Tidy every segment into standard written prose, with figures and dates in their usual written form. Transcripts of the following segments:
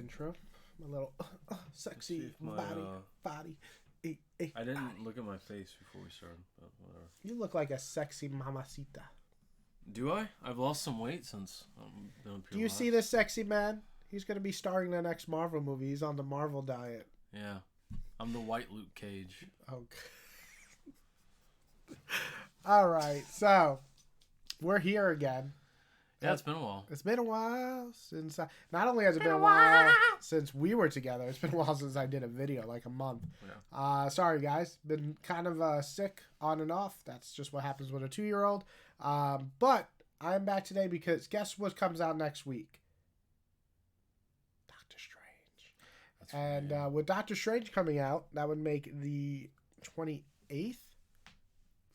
intro. My little sexy body. I didn't look at my face before we started, but whatever. You look like a sexy mamacita. Do I? I've lost some weight since I've been up here. Do you see this sexy man? He's going to be starring in the next Marvel movie. He's on the Marvel diet. Yeah. I'm the white Luke Cage. Oh. All right. So, we're here again. Yeah, it's been a while. It's been a while since not only has it been a while since we were together, it's been a while since I did a video, like a month. Yeah. Sorry, guys. Been kind of sick on and off. That's just what happens with a 2-year-old. But I'm back today because guess what comes out next week? Doctor Strange. That's and right, yeah. With Doctor Strange coming out, that would make the 28th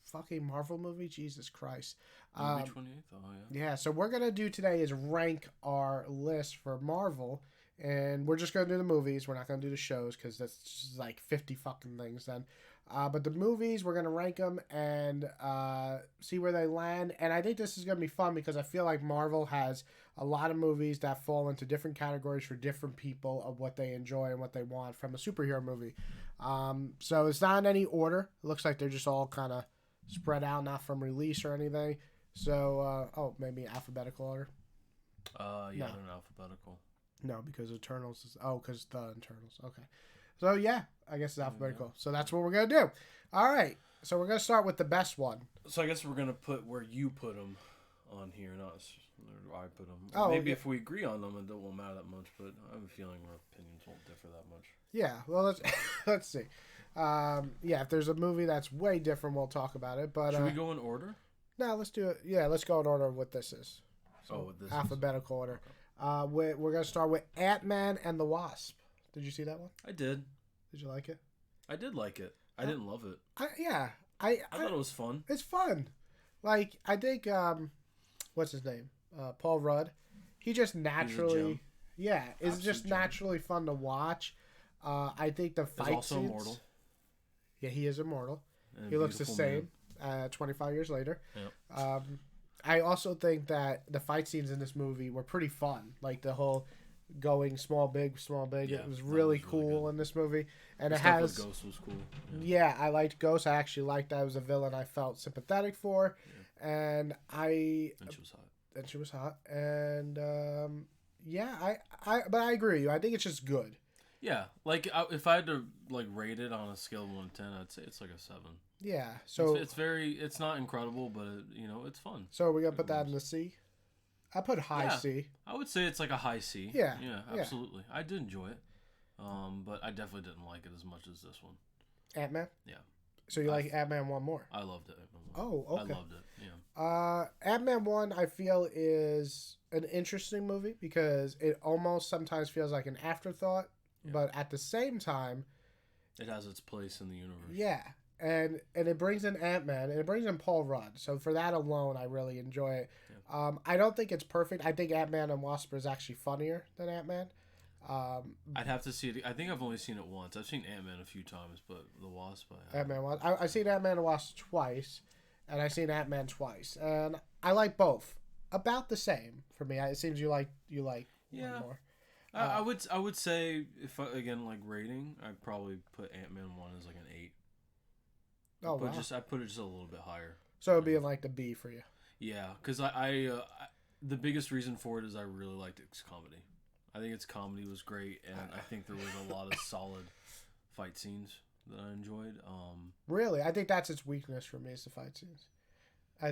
fucking Marvel movie. Jesus Christ. 28th? Oh, yeah. Yeah, so we're going to do today is rank our list for Marvel, and we're just going to do the movies. We're not going to do the shows because that's just like 50 fucking things then. But the movies, we're going to rank them and see where they land. And I think this is going to be fun because I feel like Marvel has a lot of movies that fall into different categories for different people of what they enjoy and what they want from a superhero movie. So it's not in any order. It looks like they're just all kind of spread out, not from release or anything. So, maybe alphabetical order? Yeah, no. They're alphabetical. No, because Eternals is... Oh, because the Eternals. Okay. So, yeah, I guess it's alphabetical. Yeah. So that's what we're going to do. All right. So we're going to start with the best one. So I guess we're going to put where you put them on here, not where I put them. Oh, maybe if we agree on them, it won't matter that much, but I have a feeling our opinions won't differ that much. Yeah, well, let's see. Yeah, if there's a movie that's way different, we'll talk about it. But should we go in order? No, let's do it. Yeah, let's go in order of what this is. So, what this alphabetical order. Okay. We're going to start with Ant-Man and the Wasp. Did you see that one? I did. Did you like it? I did like it. I didn't love it. I thought it was fun. It's fun. Like, I think, what's his name? Paul Rudd. He just naturally... Yeah, it's just naturally fun to watch. I think the fight also scenes... immortal. Yeah, he is immortal. He looks the same 25 years later. Yep. I also think that the fight scenes in this movie were pretty fun. Like the whole going small, big. Yeah, it was really cool in this movie. And it has... Ghost was cool. Yeah, I liked Ghost. I actually liked that. It was a villain I felt sympathetic for. Yeah. And she was hot. And, but I agree with you. I think it's just good. Yeah, like if I had to like rate it on a scale of 1 to 10, I'd say it's like a 7. Yeah, so it's not incredible, but it's fun. So are we gonna put that in the C? I put high C. I would say it's like a high C. Yeah, absolutely. I did enjoy it, but I definitely didn't like it as much as this one. Ant-Man. Yeah. So you like Ant-Man 1 more? I loved it. Oh, okay. I loved it. Yeah. Ant-Man 1, I feel is an interesting movie because it almost sometimes feels like an afterthought. Yeah. But at the same time, it has its place in the universe. Yeah, and it brings in Ant-Man and it brings in Paul Rudd. So for that alone, I really enjoy it. Yeah. I don't think it's perfect. I think Ant-Man and Wasp is actually funnier than Ant-Man. I'd have to see it. I think I've only seen it once. I've seen Ant-Man a few times, but the Wasp. I've seen Ant-Man and Wasp twice, and I've seen Ant-Man twice, and I like both. About the same for me. It seems you like one more. I would say if again like rating, I'd probably put Ant-Man 1 as like an 8. Oh wow! I put it just a little bit higher. So it'd be like the B for you. Yeah, because I the biggest reason for it is I really liked its comedy. I think its comedy was great, and I think there was a lot of solid fight scenes that I enjoyed. Really, I think that's its weakness for me is the fight scenes. I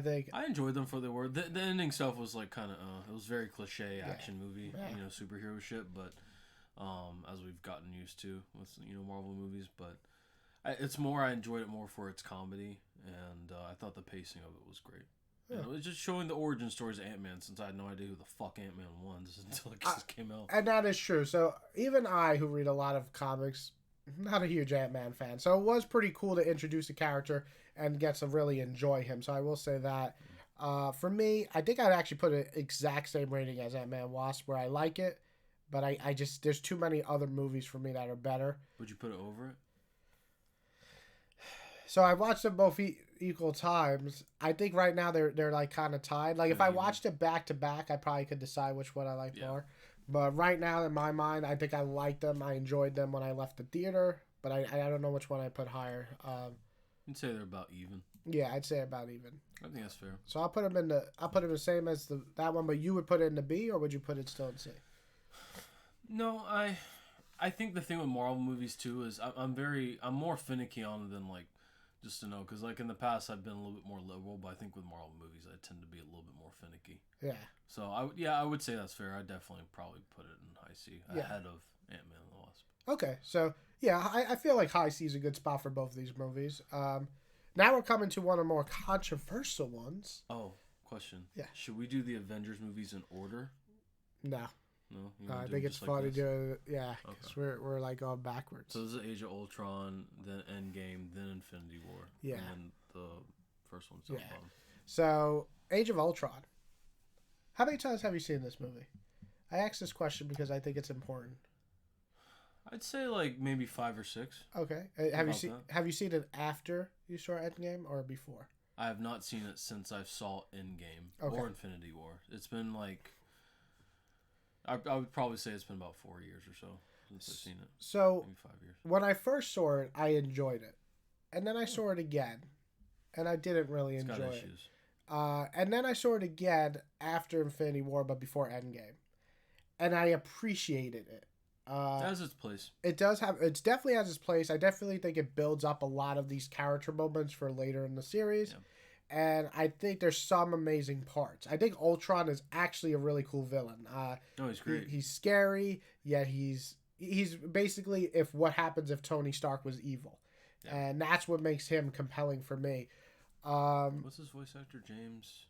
enjoyed them for what they were. The ending stuff was like kind of it was very cliche action movie, superhero shit. But as we've gotten used to with Marvel movies, but it's more I enjoyed it more for its comedy, and I thought the pacing of it was great. Yeah. And it was just showing the origin stories of Ant-Man since I had no idea who the fuck Ant-Man was until it just came out. And that is true. So even I, who read a lot of comics, not a huge Ant-Man fan, so it was pretty cool to introduce a character and get to really enjoy him. So I will say that. For me, I think I'd actually put an exact same rating as Ant-Man Wasp, where I like it, but I just there's too many other movies for me that are better. Would you put it over it? So I watched them both equal times. I think right now they're like kind of tied. Like if I watched it back to back, I probably could decide which one I like more. But right now, in my mind, I think I liked them. I enjoyed them when I left the theater, but I don't know which one I put higher. You'd say they're about even. Yeah, I'd say about even. I think that's fair. So I'll put them the same as that one, but you would put it in the B, or would you put it still in C? No, I think the thing with Marvel movies too is I'm more finicky on it than like just to know, because like in the past I've been a little bit more liberal, but I think with Marvel movies I tend to be a little bit more finicky. Yeah. So I would say that's fair. I definitely probably put it in high C ahead of Ant-Man and the Wasp. Okay, so yeah, I feel like high C is a good spot for both of these movies. Now we're coming to one of the more controversial ones. Oh, question. Yeah. Should we do the Avengers movies in order? No. No. I think it's funny to because we're like going backwards. So this is Age of Ultron, then Endgame, then Infinity War. Yeah. And then the first one's the bottom. So Age of Ultron. How many times have you seen this movie? I asked this question because I think it's important. I'd say like maybe 5 or 6. Okay. Have you seen it after you saw Endgame or before? I have not seen it since I saw Endgame or Infinity War. It's been like I would probably say it's been about 4 years or so since I've seen it. So maybe 5 years. When I first saw it, I enjoyed it, and then I saw it again, and I didn't really enjoy it. Issues. And then I saw it again after Infinity War, but before Endgame, and I appreciated it. It has its place. It definitely has its place. I definitely think it builds up a lot of these character moments for later in the series. Yeah. And I think there's some amazing parts. I think Ultron is actually a really cool villain. He's great. He's scary, yet he's basically what happens if Tony Stark was evil. Yeah. And that's what makes him compelling for me. What's his voice actor? James?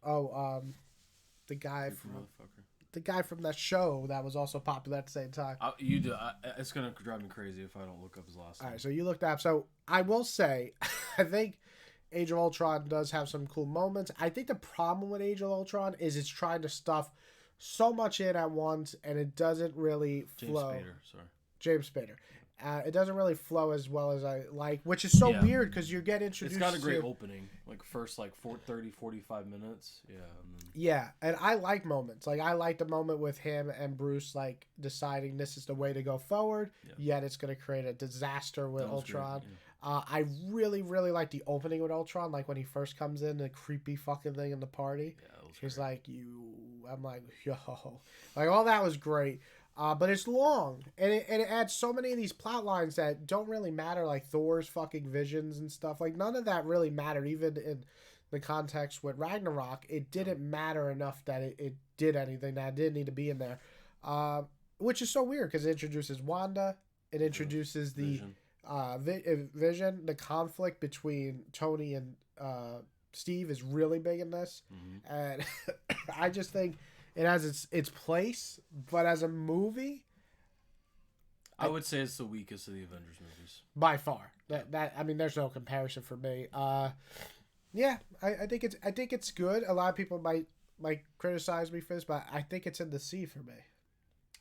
The guy from... motherfucker. The guy from that show that was also popular at the same time. You do. It's going to drive me crazy if I don't look up his last name. All right, so you looked up. So I will say, I think Age of Ultron does have some cool moments. I think the problem with Age of Ultron is it's trying to stuff so much in at once, and it doesn't really flow. James Spader. It doesn't really flow as well as I like, which is so weird because you get introduced. It's got a great opening, like first 30, 45 minutes. Yeah. Yeah, and I like moments. Like I like the moment with him and Bruce like deciding this is the way to go forward. Yeah. Yet it's going to create a disaster with Ultron. I really, really like the opening with Ultron, like when he first comes in, the creepy fucking thing in the party. Yeah, he's like, I'm like, yo. Like, all that was great. But it's long, and it adds so many of these plot lines that don't really matter, like Thor's fucking visions and stuff. Like, none of that really mattered, even in the context with Ragnarok. It didn't matter enough that it did anything that didn't need to be in there. Which is so weird, because it introduces Wanda, it introduces the Vision. The conflict between Tony and Steve is really big in this, and I just think it has its place, but as a movie, I would say it's the weakest of the Avengers movies by far. That I mean, there's no comparison for me. Yeah, I think it's good. A lot of people might criticize me for this, but I think it's in the C for me.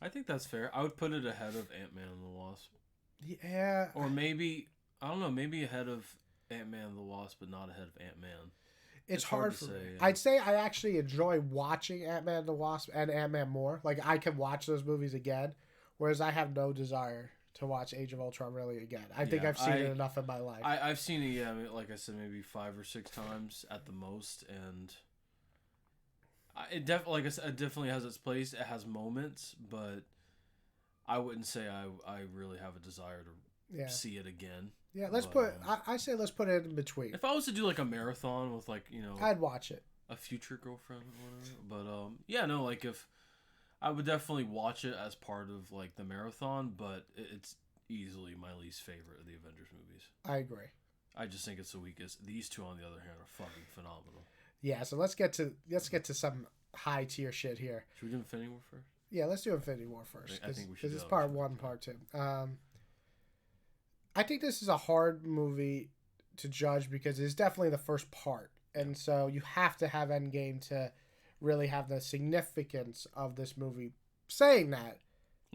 I think that's fair. I would put it ahead of Ant-Man and the Wasp. Yeah. Or maybe, I don't know, maybe ahead of Ant-Man and the Wasp, but not ahead of Ant-Man. It's hard for me. Yeah. I'd say I actually enjoy watching Ant-Man and the Wasp and Ant-Man more. Like, I can watch those movies again, whereas I have no desire to watch Age of Ultron really again. I think I've seen it enough in my life. I've seen it, like I said, maybe 5 or 6 times at the most, and it definitely has its place. It has moments, but I wouldn't say I really have a desire to see it again. Yeah, let's say let's put it in between. If I was to do like a marathon with I'd watch it. A future girlfriend or whatever. But like if I would definitely watch it as part of like the marathon, but it's easily my least favorite of the Avengers movies. I agree. I just think it's the weakest. These two, on the other hand, are fucking phenomenal. Yeah, so let's get to some high tier shit here. Should we do Infinity War first? Yeah, let's do Infinity War first. I think we should. Because it's part 1, part 2. I think this is a hard movie to judge because it's definitely the first part. And so you have to have Endgame to really have the significance of this movie. Saying that,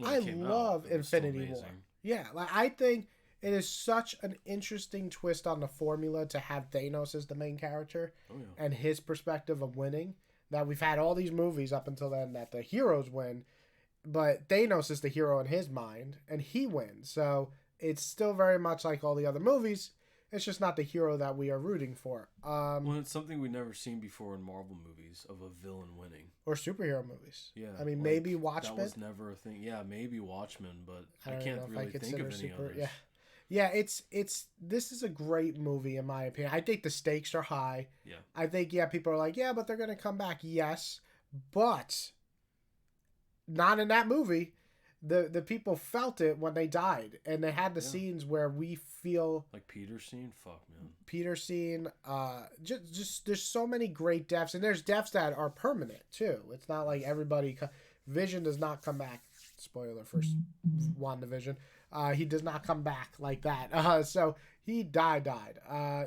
I love Infinity War. Yeah, like I think it is such an interesting twist on the formula to have Thanos as the main character and his perspective of winning. That we've had all these movies up until then that the heroes win. but Thanos is the hero in his mind, and he wins. So it's still very much like all the other movies. It's just not the hero that we are rooting for. Well, it's something we've never seen before in Marvel movies of a villain winning. Or superhero movies. Yeah. I mean, maybe Watchmen. That was never a thing. Yeah, maybe Watchmen, but I can't really think of any others. Yeah. Yeah, this is a great movie in my opinion. I think the stakes are high. Yeah. I think, people are like, yeah, but they're going to come back. Yes, but not in that movie. The people felt it when they died, and they had the scenes where we feel like Peter's scene. Fuck, man. Peter's scene. Just there's so many great deaths, and there's deaths that are permanent too. It's not like everybody. Vision does not come back. Spoiler for WandaVision. He does not come back like that. So he died.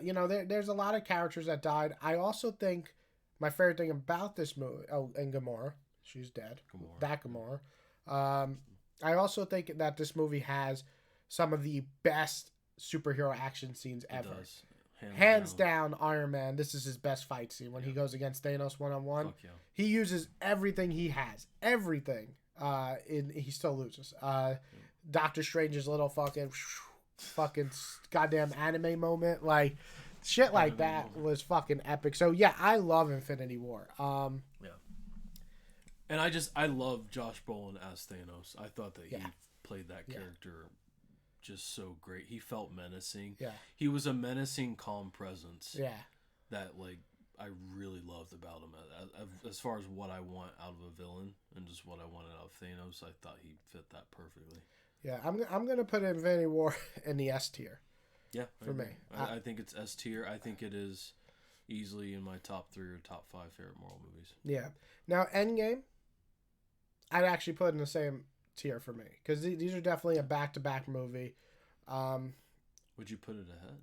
There's a lot of characters that died. I also think my favorite thing about this movie. Oh, and Gamora, she's dead. Gamora. I also think that this movie has some of the best superhero action scenes ever. It does. Hands down, Iron Man. This is his best fight scene when he goes against Thanos one-on-one. Fuck yeah. He uses everything he has. Everything. He still loses. Doctor Strange's little fucking goddamn anime moment. Like, shit like that was fucking epic. So, yeah, I love Infinity War. Yeah. And I love Josh Brolin as Thanos. I thought that he played that character just so great. He felt menacing. Yeah. He was a menacing, calm presence. Yeah. That, like, I really loved about him. As far as what I want out of a villain and just what I wanted out of Thanos, I thought he fit that perfectly. Yeah, I'm going to put Infinity War in the S tier. Yeah. For me. I think it's S tier. I think it is easily in my top 3 or top 5 favorite Marvel movies. Yeah. Now, Endgame, I'd actually put in the same tier for me because these are definitely a back-to-back movie. Would you put it ahead?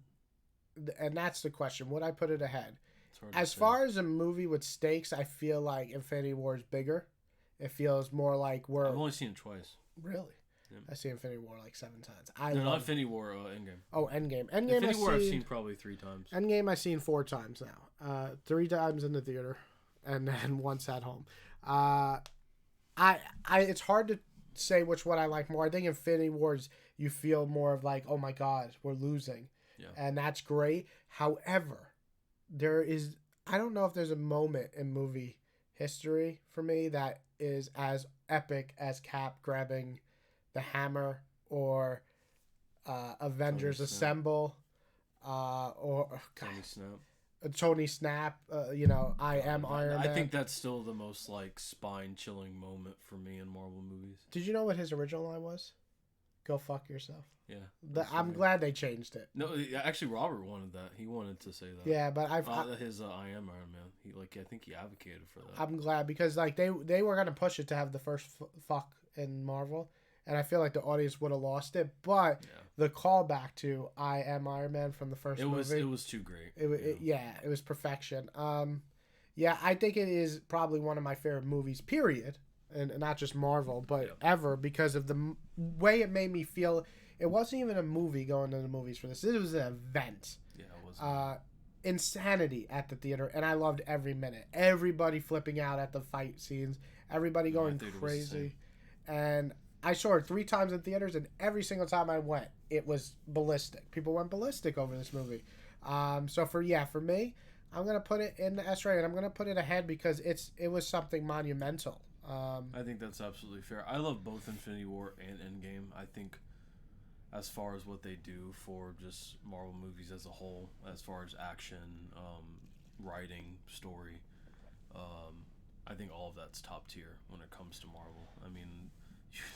And that's the question. Would I put it ahead? As far as a movie with stakes, I feel like Infinity War is bigger. It feels more like I've only seen it twice. Really? Yeah. I see Infinity War like 7 times. Not Infinity War, Endgame. Oh, Endgame. Infinity War I've seen probably 3 times. Endgame I've seen 4 times now. 3 times in the theater, and then once at home. It's hard to say which one I like more. I think Infinity Wars you feel more of like, oh my god, we're losing. Yeah. And that's great. However, I don't know if there's a moment in movie history for me that is as epic as Cap grabbing the hammer or Avengers Assemble or Tony Snap, I am Iron Man. I think that's still the most like spine-chilling moment for me in Marvel movies. Did you know what his original line was? Go fuck yourself. Yeah. I'm glad they changed it. No, actually, Robert wanted that. He wanted to say that. Yeah, but I am Iron Man. I think he advocated for that. I'm glad because like they were gonna push it to have the first fuck in Marvel, and I feel like the audience would have lost it. But the callback to I am Iron Man from the first movie, it was too great. It was perfection. I think it is probably one of my favorite movies. Period. And not just Marvel, but ever, because of the way it made me feel. It wasn't even a movie going to the movies for this. It was an event. Yeah, it was. Insanity at the theater, and I loved every minute. Everybody flipping out at the fight scenes. Everybody going crazy. And I saw it 3 times in theaters, and every single time I went, it was ballistic. People went ballistic over this movie. So for me, I'm gonna put it in the S rank, and I'm gonna put it ahead because it was something monumental. I think that's absolutely fair. I love both Infinity War and Endgame. I think as far as what they do for just Marvel movies as a whole, as far as action, writing, story, I think all of that's top tier when it comes to Marvel. I mean,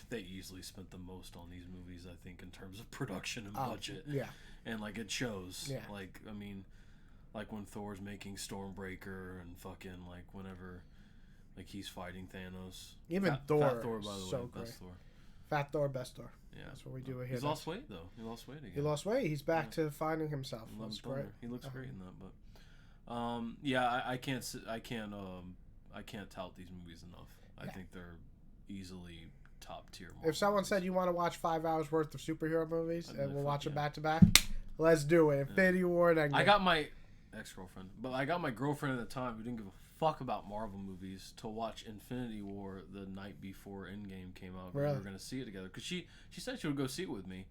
they easily spent the most on these movies, I think, in terms of production and budget. Yeah. And, like, it shows. Yeah. Like, I mean, like when Thor's making Stormbreaker and fucking, like, whenever... Like, he's fighting Thanos. Even Thor. Fat Thor, by the so way. Great. Best Thor. Fat Thor, best Thor. Yeah. That's what we do here. He's lost weight, though. He lost weight again. He lost weight. He's back to finding himself. That's great. He looks great in that, but... I can't tout these movies enough. I think they're easily top tier. If someone said you want to watch 5 hours worth of superhero movies and we'll watch them back to back, let's do it. Infinity War and Endgame. I got my ex-girlfriend, but I got my girlfriend at the time who didn't give a fuck about Marvel movies to watch Infinity War the night before Endgame came out. Really? We were gonna see it together because she said she would go see it with me.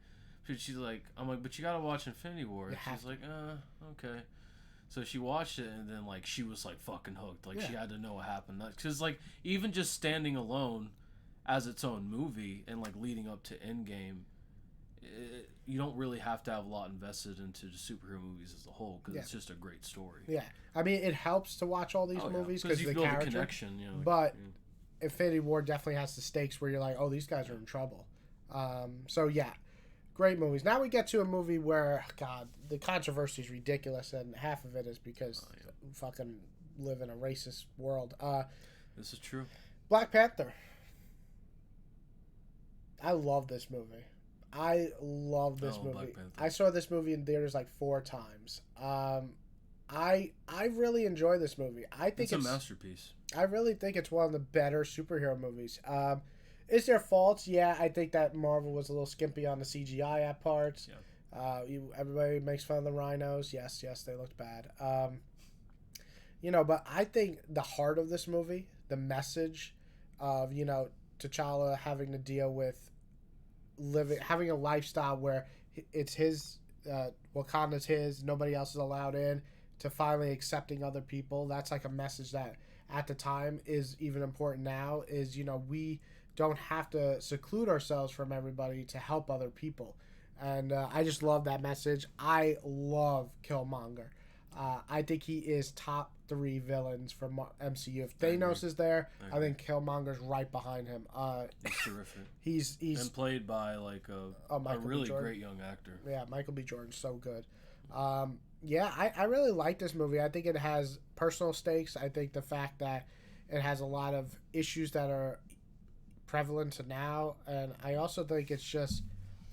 She's like, I'm like, but you gotta watch Infinity War. And she's like, okay. So she watched it, and then like she was like fucking hooked. Like she had to know what happened. Because like even just standing alone as its own movie and like leading up to Endgame, you don't really have to have a lot invested into the superhero movies as a whole because it's just a great story. Yeah, I mean it helps to watch all these movies because you the build character. A connection, you know. But Infinity War definitely has the stakes where you're like, oh, these guys are in trouble. So yeah. Great movies. Now we get to a movie where, God, the controversy is ridiculous, and half of it is because we fucking live in a racist world. This is true. Black Panther. I love this movie. I love this movie. I saw this movie in theaters like 4 times. I really enjoy this movie. I think it's a masterpiece. I really think it's one of the better superhero movies. Is there faults? Yeah, I think that Marvel was a little skimpy on the CGI at parts. Yeah. Everybody makes fun of the rhinos. Yes, they looked bad. But I think the heart of this movie, the message of, T'Challa having to deal with having a lifestyle where it's his, Wakanda's his, nobody else is allowed in, to finally accepting other people. That's like a message that at the time is even important now is, we don't have to seclude ourselves from everybody to help other people. And I just love that message. I love Killmonger. I think he is top 3 villains from MCU. If Thanos is there, I think Killmonger's right behind him. He's terrific. He's and played by like a really great young actor. Yeah, Michael B. Jordan's so good. I really like this movie. I think it has personal stakes. I think the fact that it has a lot of issues that are prevalent to now, and I also think it's just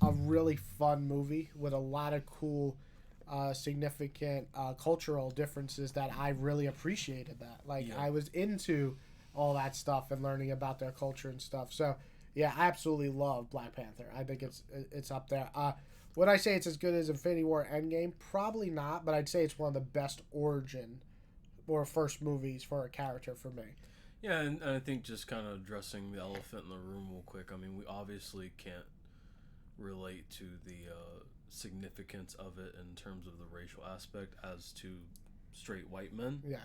a really fun movie with a lot of cool significant cultural differences that I really appreciated that. I was into all that stuff and learning about their culture and stuff. So yeah, I absolutely love Black Panther. I think it's up there. Would I say it's as good as Infinity War Endgame? Probably not, but I'd say it's one of the best origin or first movies for a character for me. Yeah, and I think just kind of addressing the elephant in the room real quick. I mean, we obviously can't relate to the significance of it in terms of the racial aspect as to straight white men. Yeah.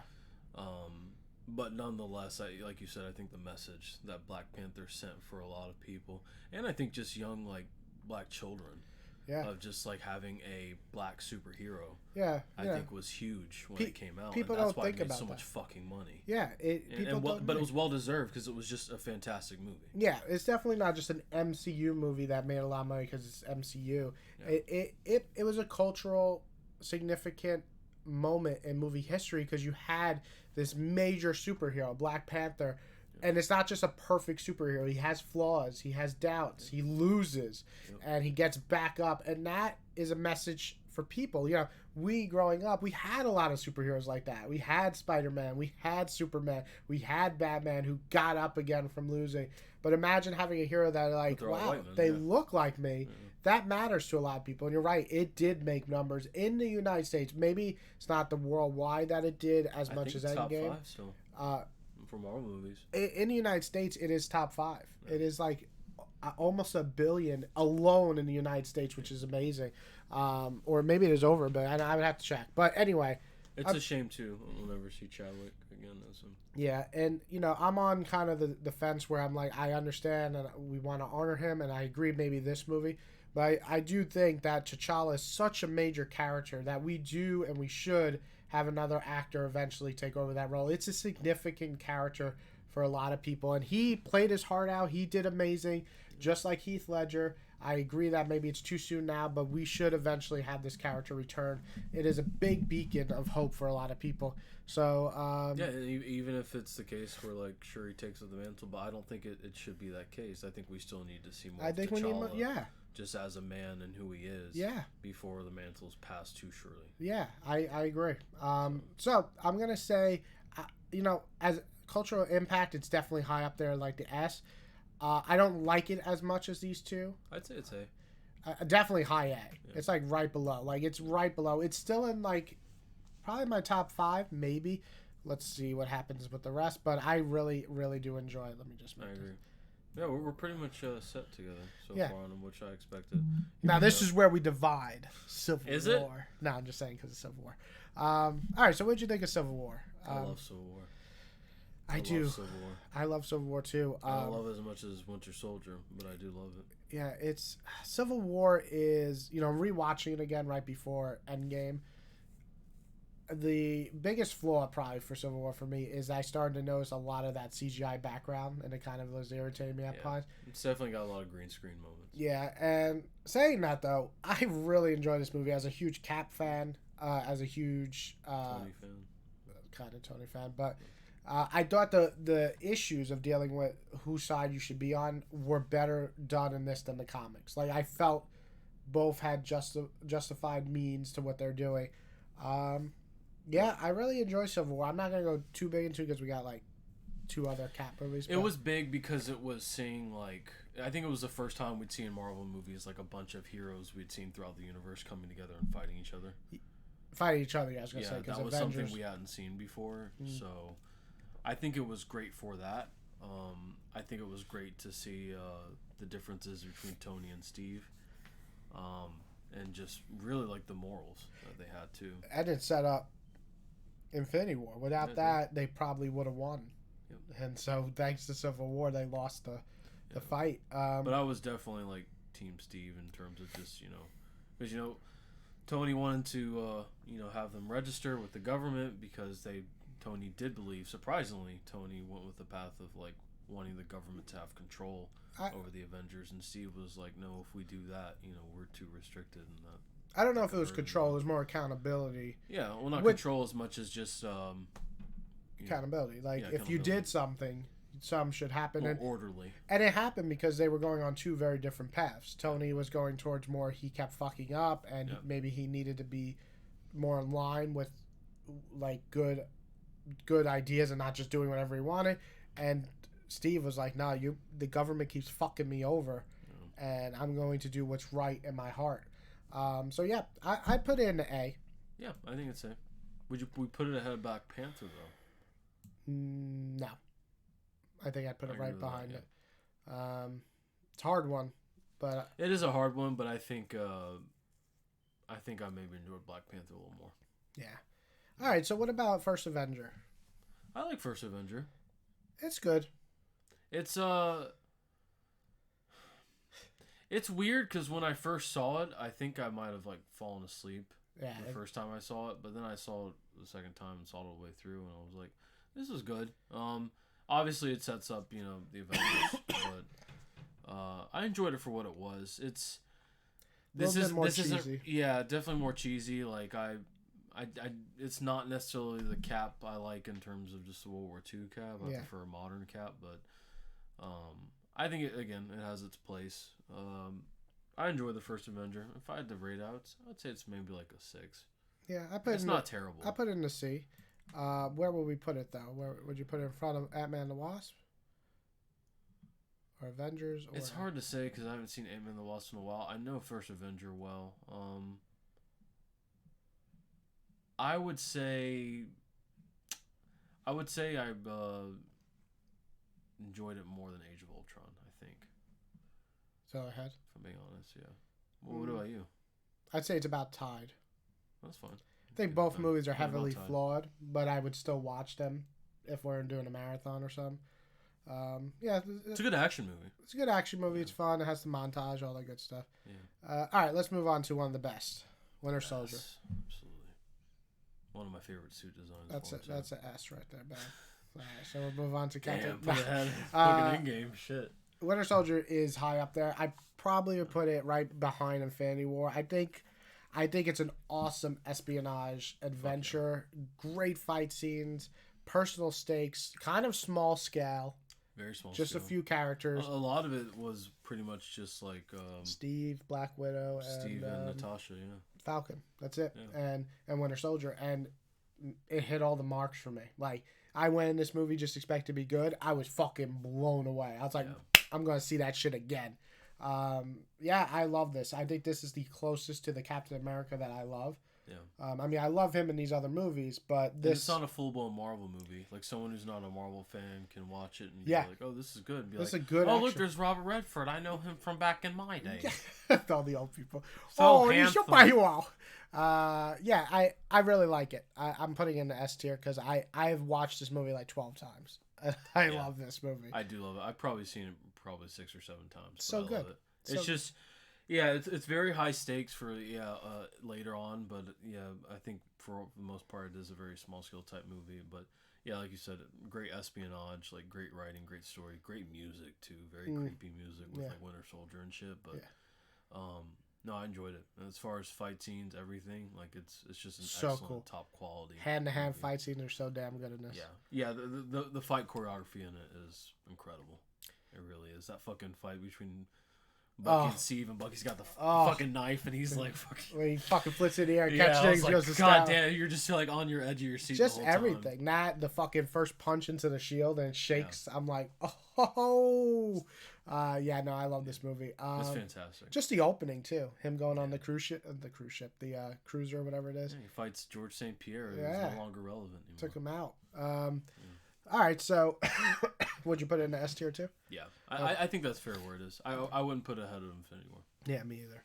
But nonetheless, like you said, I think the message that Black Panther sent for a lot of people, and I think just young, like, black children, of just like having a black superhero. I think was huge when it came out. People and that's don't think why it made about so that. much fucking money. Yeah, but it was well deserved because it was just a fantastic movie. Yeah, it's definitely not just an MCU movie that made a lot of money because it's MCU. Yeah. It was a cultural significant moment in movie history because you had this major superhero, Black Panther. And it's not just a perfect superhero. He has flaws. He has doubts. He loses. And he gets back up. And that is a message for people. We growing up, we had a lot of superheroes like that. We had Spider-Man. We had Superman. We had Batman who got up again from losing. But imagine having a hero that they look like me. That matters to a lot of people. And you're right. It did make numbers in the United States. Maybe it's not the worldwide that it did as much as Endgame. Top 5 still. For Marvel movies. In the United States, it is top 5. Yeah. It is like almost $1 billion alone in the United States, which is amazing. Or maybe it is over, but I would have to check. But anyway. It's a shame, too. We'll never see Chadwick again as him. Yeah, and, I'm on kind of the fence where I'm like, I understand and we want to honor him, and I agree maybe this movie. But I do think that T'Challa is such a major character that we do and we should have another actor eventually take over that role. It's a significant character for a lot of people, and he played his heart out. He did amazing, just like Heath Ledger. I agree that maybe it's too soon now, but we should eventually have this character return. It is a big beacon of hope for a lot of people. So even if it's the case where like sure he takes up the mantle, but I don't think it should be that case. I think we still need to see more. I think T'Challa, we need just as a man and who he is. Before the mantle's passed too surely. Yeah, I agree. So I'm gonna say, as cultural impact, it's definitely high up there, like the S. I don't like it as much as these two. I'd say it's A. Definitely high A. Yeah. It's like right below. It's still in like probably my top 5, maybe. let's see what happens with the rest. But I really, really do enjoy it. Let me just make I this. agree. Yeah, we're pretty much set together so Yeah. far on which I expected. Now this is where we divide Civil Is War. No, I'm just saying because of Civil War. All right, so what did you think of Civil War? I love Civil War. I do. Love Civil War. I love Civil War too. I don't love it as much as Winter Soldier, but I do love it. Yeah, it's Civil War is, rewatching it again right before Endgame. The biggest flaw probably for Civil War for me is I started to notice a lot of that CGI background, and it kind of was irritating me at times. It's definitely got a lot of green screen moments. Yeah, and saying that though, I really enjoyed this movie as a huge Cap fan, as a huge Tony fan. Kind of Tony fan, but I thought the issues of dealing with whose side you should be on were better done in this than the comics. Like I felt both had justified means to what they're doing. Yeah, I really enjoy Civil War. I'm not gonna go too big into it because we got like 2 other Cap movies. It was big because it was seeing like I think it was the first time we'd seen in Marvel movies like a bunch of heroes we'd seen throughout the universe coming together and fighting each other. Fighting each other, yeah, I was gonna say. That was Avengers, something we hadn't seen before, so I think it was great for that. I think it was great to see the differences between Tony and Steve, and just really like the morals that they had too. And it set up Infinity War. Without that, they probably would have won. Yep. And so, thanks to Civil War, they lost the fight. But I was definitely like Team Steve in terms of just because Tony wanted to have them register with the government because Tony did believe, surprisingly, Tony went with the path of like wanting the government to have control over the Avengers, and Steve was like, no, if we do that, we're too restricted and that. I don't know if it was control. It was more accountability. Yeah, well, not control as much as just accountability. Like if you did something, some should happen. More orderly. And it happened because they were going on 2 very different paths. Tony was going towards more he kept fucking up, and maybe he needed to be more in line with like good ideas and not just doing whatever he wanted. And Steve was like, "Nah, the government keeps fucking me over, and I'm going to do what's right in my heart." So yeah, I put it in the A. Yeah, I think it's A. We put it ahead of Black Panther though? No, I think I'd put it right behind it. It's a hard one, but it is a hard one. But I think I maybe enjoyed Black Panther a little more. Yeah. All right. So what about First Avenger? I like First Avenger. It's good. It's weird because when I first saw it, I think I might have like fallen asleep the first time I saw it, but then I saw it the second time and saw it all the way through, and I was like, "This is good." Obviously it sets up the Avengers, but I enjoyed it for what it was. This isn't definitely more cheesy. Like I it's not necessarily the Cap I like in terms of just the World War II Cap. I prefer a modern Cap, but I think it has its place. I enjoy the first Avenger. If I had to rate out, I'd say it's maybe like a 6. Yeah, it's not terrible. I put it in the C. Where would we put it though? Where would you put it in front of Ant-Man and the Wasp? Or Avengers? Or... It's hard to say because I haven't seen Ant-Man and the Wasp in a while. I know First Avenger well. I would say I enjoyed it more than Age of Ultron, I think. So ahead? If I'm being honest, yeah. Well, what about you? I'd say it's about tied. That's fine. I think both movies are heavily flawed, but I would still watch them if we're doing a marathon or something. Yeah. It's a good action movie. It's a good action movie. Yeah. It's fun. It has the montage, all that good stuff. Yeah. All right, let's move on to one of the best. Winter Soldier. Absolutely. One of my favorite suit designs. That's an S right there, man. All right, so we'll move on to Captain. Put it in game. Shit. Winter Soldier is high up there. I probably would put it right behind Infinity War. I think it's an awesome espionage adventure. Okay. Great fight scenes, personal stakes, kind of small scale. Very small. Just scale. A few characters. A lot of it was pretty much just like Steve, Black Widow, and Natasha. Yeah. Falcon. That's it. Yeah. And Winter Soldier, and it hit all the marks for me. Like I went in this movie just expect to be good. I was fucking blown away. I was like, I'm gonna see that shit again. Yeah, I love this. I think this is the closest to the Captain America that I love. Yeah. I mean, I love him in these other movies, but this... It's not a full-blown Marvel movie. Like, someone who's not a Marvel fan can watch it and be like, oh, this is good. And be this like, is a good oh, action. look, there's Robert Redford. I know him from back in my day. All the old people. So you handsome. should buy you all. Yeah, I really like it. I'm putting it in the S tier because I've watched this movie like 12 times. I love this movie. I do love it. I've probably seen it 6 or 7 times. So good. Love it. It's just, it's very high stakes for later on, but I think for the most part it is a very small scale type movie. But yeah, like you said, great espionage, like great writing, great story, great music too, very creepy music with like Winter Soldier and shit. But no, I enjoyed it. And as far as fight scenes, everything, like it's just an excellent top quality. Hand-to-hand fight scenes are so damn good in this. Yeah. The fight choreography in it is incredible. It really is. That fucking fight between Bucky and Steve, and Bucky's got the fucking knife, and he's like fucking... When he fucking flips in the air, catches things, like, goes to God damn, you're just like on your edge of your seat just the whole everything. time. Not the fucking first punch into the shield and it shakes. Yeah. I'm like, oh. Yeah, no, I love this movie. It's fantastic. Just the opening, too. Him going on the cruiser, or whatever it is. Yeah, he fights George St. Pierre. He's no longer relevant anymore. Took him out. All right, so would you put it in the S tier too? Yeah, I think that's fair where it is. I wouldn't put it ahead of Infinity War. Yeah, me either.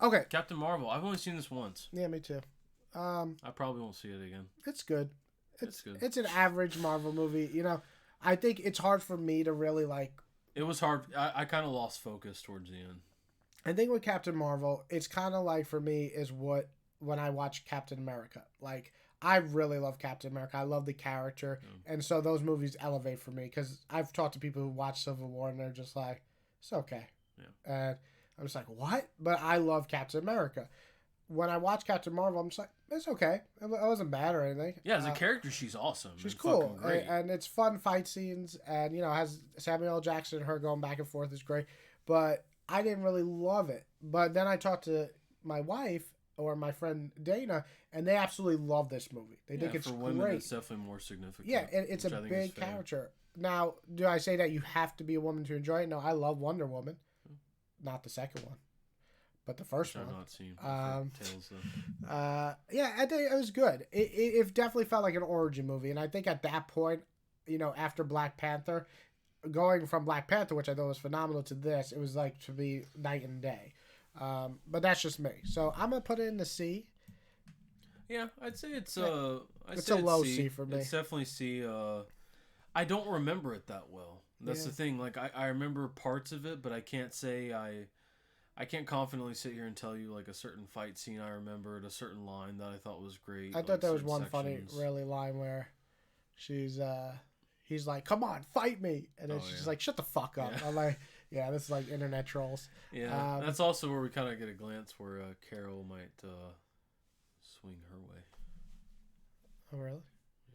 Okay. Captain Marvel. I've only seen this once. Yeah, me too. I probably won't see it again. It's good. It's good. It's an average Marvel movie. You know, I think it's hard for me to really like. It was hard. I kind of lost focus towards the end. I think with Captain Marvel, it's kind of like for me is when I watch Captain America. Like, I really love Captain America. I love the character. And so those movies elevate for me because I've talked to people who watch Civil War and they're just like, it's okay. Yeah. And I'm just like, what? But I love Captain America. When I watch Captain Marvel, I'm just like, it's okay. It wasn't bad or anything. Yeah, as a character, she's awesome. She's cool. And it's fun fight scenes. And, has Samuel L. Jackson and her going back and forth is great. But I didn't really love it. But then I talked to my wife or my friend Dana, and they absolutely love this movie. They think it's for women, great. It's definitely more significant. Yeah, it's a big character. Now, do I say that you have to be a woman to enjoy it? No, I love Wonder Woman. Not the second one, but the first one. I've not seen. Yeah, I think it was good. It definitely felt like an origin movie, and I think at that point, after Black Panther, going from Black Panther, which I thought was phenomenal, to this, it was like to be night and day. But that's just me. So I'm gonna put it in the C. Yeah, I'd say it's a low C for me. It's definitely C. I don't remember it that well. That's the thing. Like I remember parts of it, but I can't say I can't confidently sit here and tell you like a certain fight scene I remembered, a certain line that I thought was great. I thought there was one funny really line where he's like, "Come on, fight me," and then she's like, "Shut the fuck up." Yeah. I'm like, yeah, this is like internet trolls. Yeah, that's also where we kind of get a glance where Carol might swing her way. Oh really?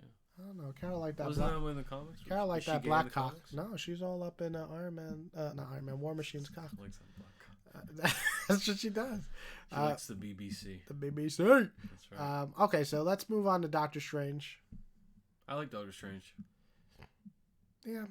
Yeah. I don't know. Carol like that. Wasn't that in the comics? Carol like that black cock. No, she's all up in Iron Man. Not Iron Man. War Machine's cock. She likes that black cock. That's what she does. She likes the BBC. The BBC. That's right. Okay, so let's move on to Doctor Strange. I like Doctor Strange. Yeah.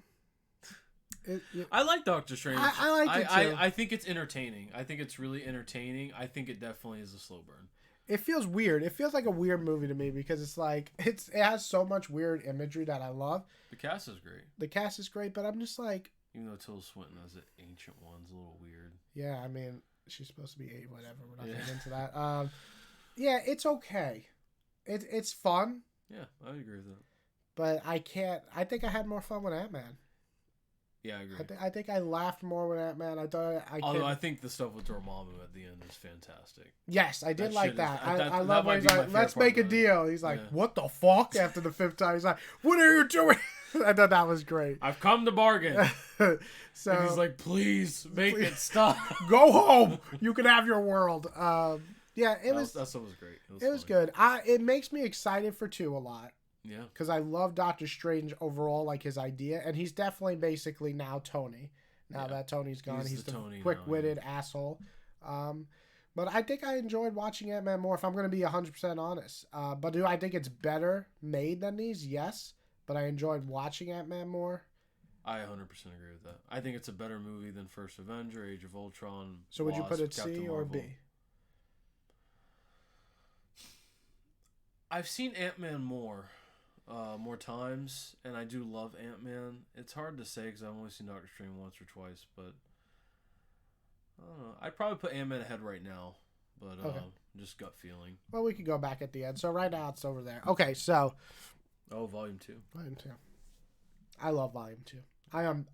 I like Doctor Strange. I like it too. I think it's entertaining. I think it's really entertaining. I think it definitely is a slow burn. It feels weird. It feels like a weird movie to me because it's like it has so much weird imagery that I love. The cast is great. The cast is great, but I'm just like, even though Tilda Swinton as the ancient one's a little weird. Yeah, I mean she's supposed to be 8, whatever. We're not getting into that. Yeah, it's okay. It's fun. Yeah, I agree with that. But I can't. I think I had more fun with Ant-Man. Yeah, I agree. I think I laughed more with Ant-Man. Although I think the stuff with Dormammu at the end is fantastic. Yes, I did like that. I love when he's like, let's make a deal. He's like, what the fuck? After the 5th time, he's like, what are you doing? I thought that was great. I've come to bargain. So and he's like, please make it stop. Go home. You can have your world. Yeah, that was great. It was good. It makes me excited for 2 a lot. Yeah. Because I love Doctor Strange overall, like his idea. And he's definitely basically now Tony. Now that Tony's gone, he's the quick-witted asshole. But I think I enjoyed watching Ant-Man more, if I'm going to be 100% honest. But do I think it's better made than these? Yes. But I enjoyed watching Ant-Man more. I 100% agree with that. I think it's a better movie than First Avenger, Age of Ultron. So would you put it C or B? I've seen Ant-Man more times, and I do love Ant-Man. It's hard to say because I've only seen Doctor Strange once or twice, but I don't know. I'd probably put Ant-Man ahead right now, but Okay. Just gut feeling. Well, we could go back at the end. So right now it's over there. Okay, so Volume 2. Volume 2. I love Volume 2.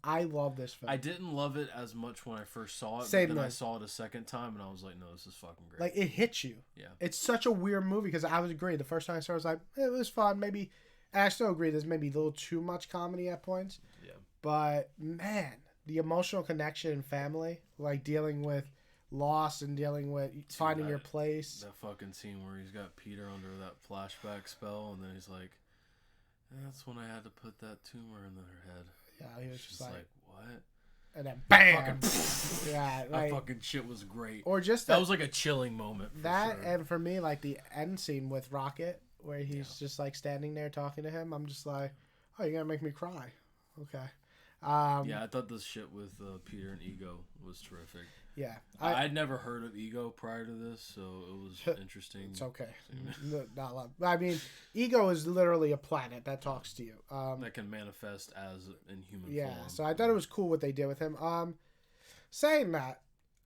I love this film. I didn't love it as much when I first saw it, Same but then I thing. saw it a second time, and I was like, no, this is fucking great. Like, it hits you. Yeah. It's such a weird movie because I was agree. The first time I saw it, I was like, it was fun. Maybe, and I still agree there's maybe a little too much comedy at points. Yeah. But, man, the emotional connection in family, like dealing with loss and dealing with finding your place. That fucking scene where he's got Peter under that flashback spell, and then he's like, that's when I had to put that tumor in her head. Yeah, he was just like, what? And then bam! Yeah, like, that fucking shit was great. Or just that was like a chilling moment. That sure. And for me, like the end scene with Rocket, where he's just like standing there talking to him, I'm just like, oh, you're gonna make me cry. Okay. Yeah, I thought this shit with Peter and Ego was terrific. Yeah, I'd never heard of Ego prior to this, so it was interesting. It's okay. Not a lot. I mean, Ego is literally a planet that talks to you. That can manifest as in human form. Yeah, so I thought it was cool what they did with him. Saying that,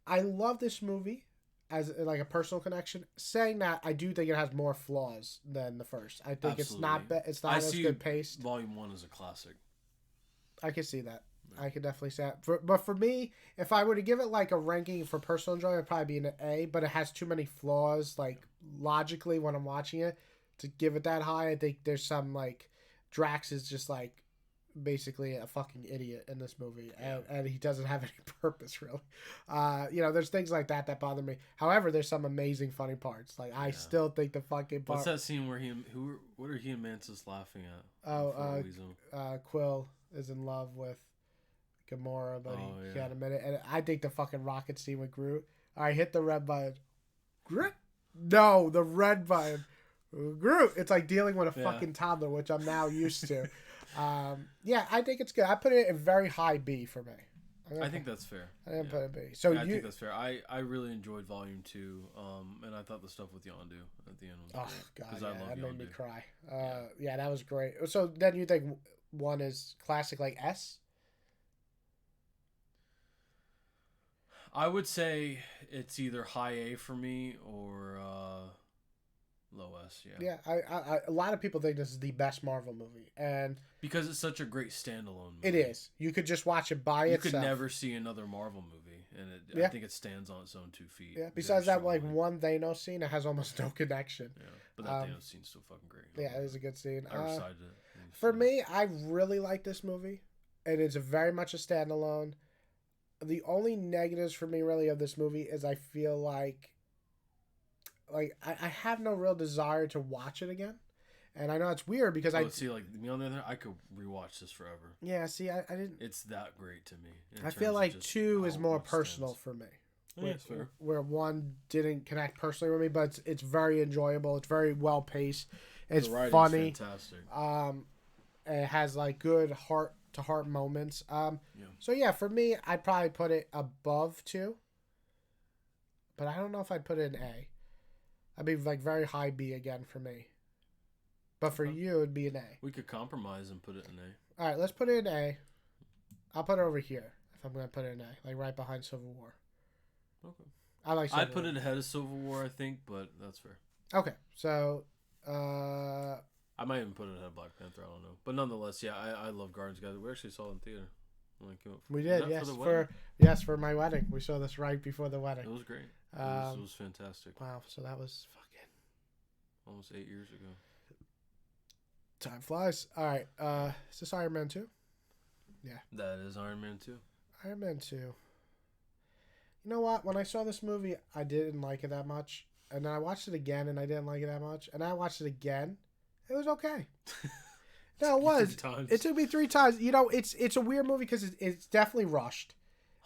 I love this movie as like a personal connection. Saying that, I do think it has more flaws than the first. I think Absolutely. it's not as good paced. Volume 1 is a classic. I can see that. I could definitely say that. But for me, if I were to give it like a ranking for personal enjoyment, it'd probably be an A, but it has too many flaws, like logically when I'm watching it, to give it that high. I think there's some like Drax is just like basically a fucking idiot in this movie, and he doesn't have any purpose really. There's things like that bother me. However, there's some amazing funny parts. Like I still think the fucking part. What's that scene where what are he and Mantis laughing at? Oh, Quill is in love with Gamora, but he can't admit it. And I think the fucking rocket scene with Groot. All right, hit the red button. Groot? No, the red button. Groot. It's like dealing with a fucking toddler, which I'm now used to. I think it's good. I put it in very high B for me. I think that's fair. I didn't put it B. So I think that's fair. I really enjoyed Volume 2, and I thought the stuff with Yondu at the end was great. God, that made me cry. That was great. So then you think one is classic like S? I would say it's either high A for me or low S. Yeah. I a lot of people think this is the best Marvel movie, and because it's such a great standalone movie. It is. You could just watch it by itself. You could never see another Marvel movie, and I think it stands on its own 2 feet. Yeah. Besides that, like one Thanos scene, it has almost no connection. Yeah, but that Thanos scene's so fucking great. Yeah, it is a good scene. I recited it. For me, I really like this movie, and it's very much a standalone. The only negatives for me really of this movie is I feel like I have no real desire to watch it again. And I know it's weird because see, like me on the other, I could rewatch this forever. Yeah, see, I didn't. It's that great to me. I feel like 2 is more personal for me. Yeah, it's fair. Where 1 didn't connect personally with me, but it's very enjoyable. It's very well paced. It's funny. Fantastic. It has like good heart to heart moments. So yeah, for me, I'd probably put it above 2. But I don't know if I'd put it in A. I'd be like very high B again for me. But for you, it'd be an A. We could compromise and put it in A. All right, let's put it in A. I'll put it over here if I'm going to put it in A, like right behind Civil War. Okay. I like Civil I'd put it ahead of Civil War, I think, but that's fair. Okay, so... I might even put it ahead of Black Panther, I don't know. But nonetheless, yeah, I love Guardians, guys. We actually saw it in theater. We did, yes. For my wedding. We saw this right before the wedding. It was great. It was fantastic. Wow, so that was fucking... almost 8 years ago. Time flies. All right, is this Iron Man 2? Yeah. That is Iron Man 2. Iron Man 2. You know what? When I saw this movie, I didn't like it that much. And then I watched it again, and I didn't like it that much. And I watched it again. It was okay. No, it was. It took me 3 times. You know, it's a weird movie because it's definitely rushed.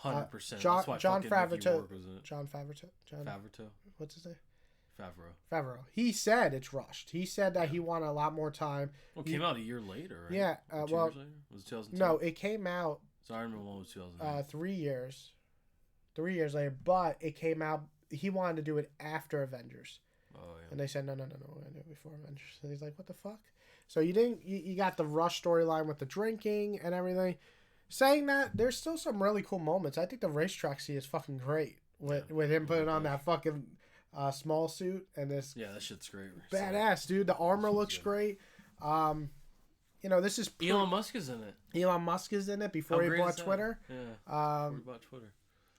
100%. John Favreau. What's his name? Favreau. He said it's rushed. He said that he wanted a lot more time. Well, it came out a year later, right? Yeah. 2 years later? Was it 2010? No, it came out. So Iron Man 1 was 2009. 3 years. 3 years later, but it came out. He wanted to do it after Avengers. Oh yeah. And they said, no, we're gonna do it before Avengers. And he's like, what the fuck? So you got the Rush storyline with the drinking and everything. Saying that, there's still some really cool moments. I think the racetrack scene is fucking great with him putting on that fucking small suit and this. Yeah, that shit's great. Badass, dude. The armor looks great. This is Elon Musk is in it. Elon Musk is in it before he bought Twitter. Yeah. Before he bought Twitter.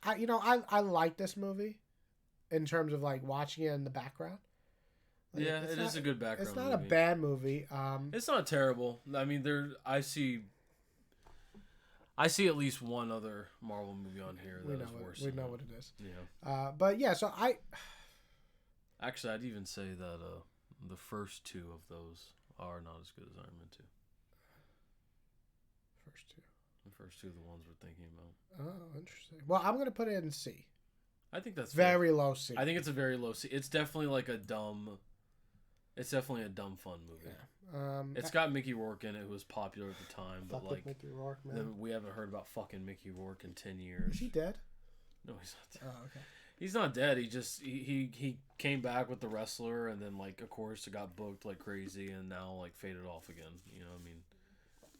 I like this movie in terms of like watching it in the background. Like, yeah, it is a good background. It's not a bad movie. It's not terrible. I mean, I see at least one other Marvel movie on here that is worse. We know what it is. Yeah. But yeah, so Actually, I'd even say that the first two of those are not as good as Iron Man 2. The first two are the ones we're thinking about. Oh, interesting. Well, I'm gonna put it in C. I think that's very low C. I think it's a very low C. It's definitely like a dumb. It's definitely a dumb fun movie. Yeah. It's got Mickey Rourke in it, who was popular at the time, but like Mickey Rourke, man. we haven't heard about fucking Mickey Rourke in 10 years. Is he dead? No, he's not dead. Oh, okay. He's not dead. He just he came back with The Wrestler, and then like of course it got booked like crazy, and now like faded off again. You know, I mean,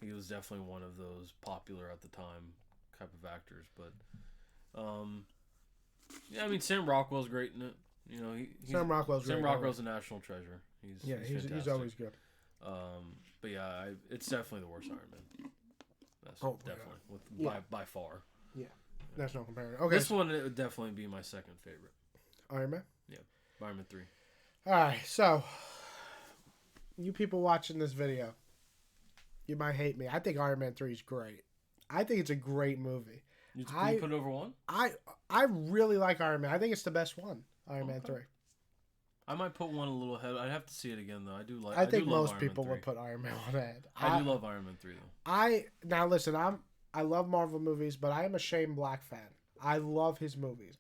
he was definitely one of those popular at the time type of actors, but yeah, I mean Sam Rockwell's great in it. You know, Sam Rockwell's a national treasure. He's always good. But yeah, it's definitely the worst Iron Man. That's definitely by far. Yeah, that's no comparison. Okay, this one it would definitely be my second favorite. Iron Man. Yeah, Iron Man 3. All right, so you people watching this video, you might hate me. I think Iron Man 3 is great. I think it's a great movie. You put it over one? I really like Iron Man. I think it's the best one. Iron Man 3. I might put one a little ahead. I'd have to see it again though. I think most people would put Iron Man 1 ahead. I do love Iron Man 3 though. Now listen, I love Marvel movies, but I am a Shane Black fan. I love his movies.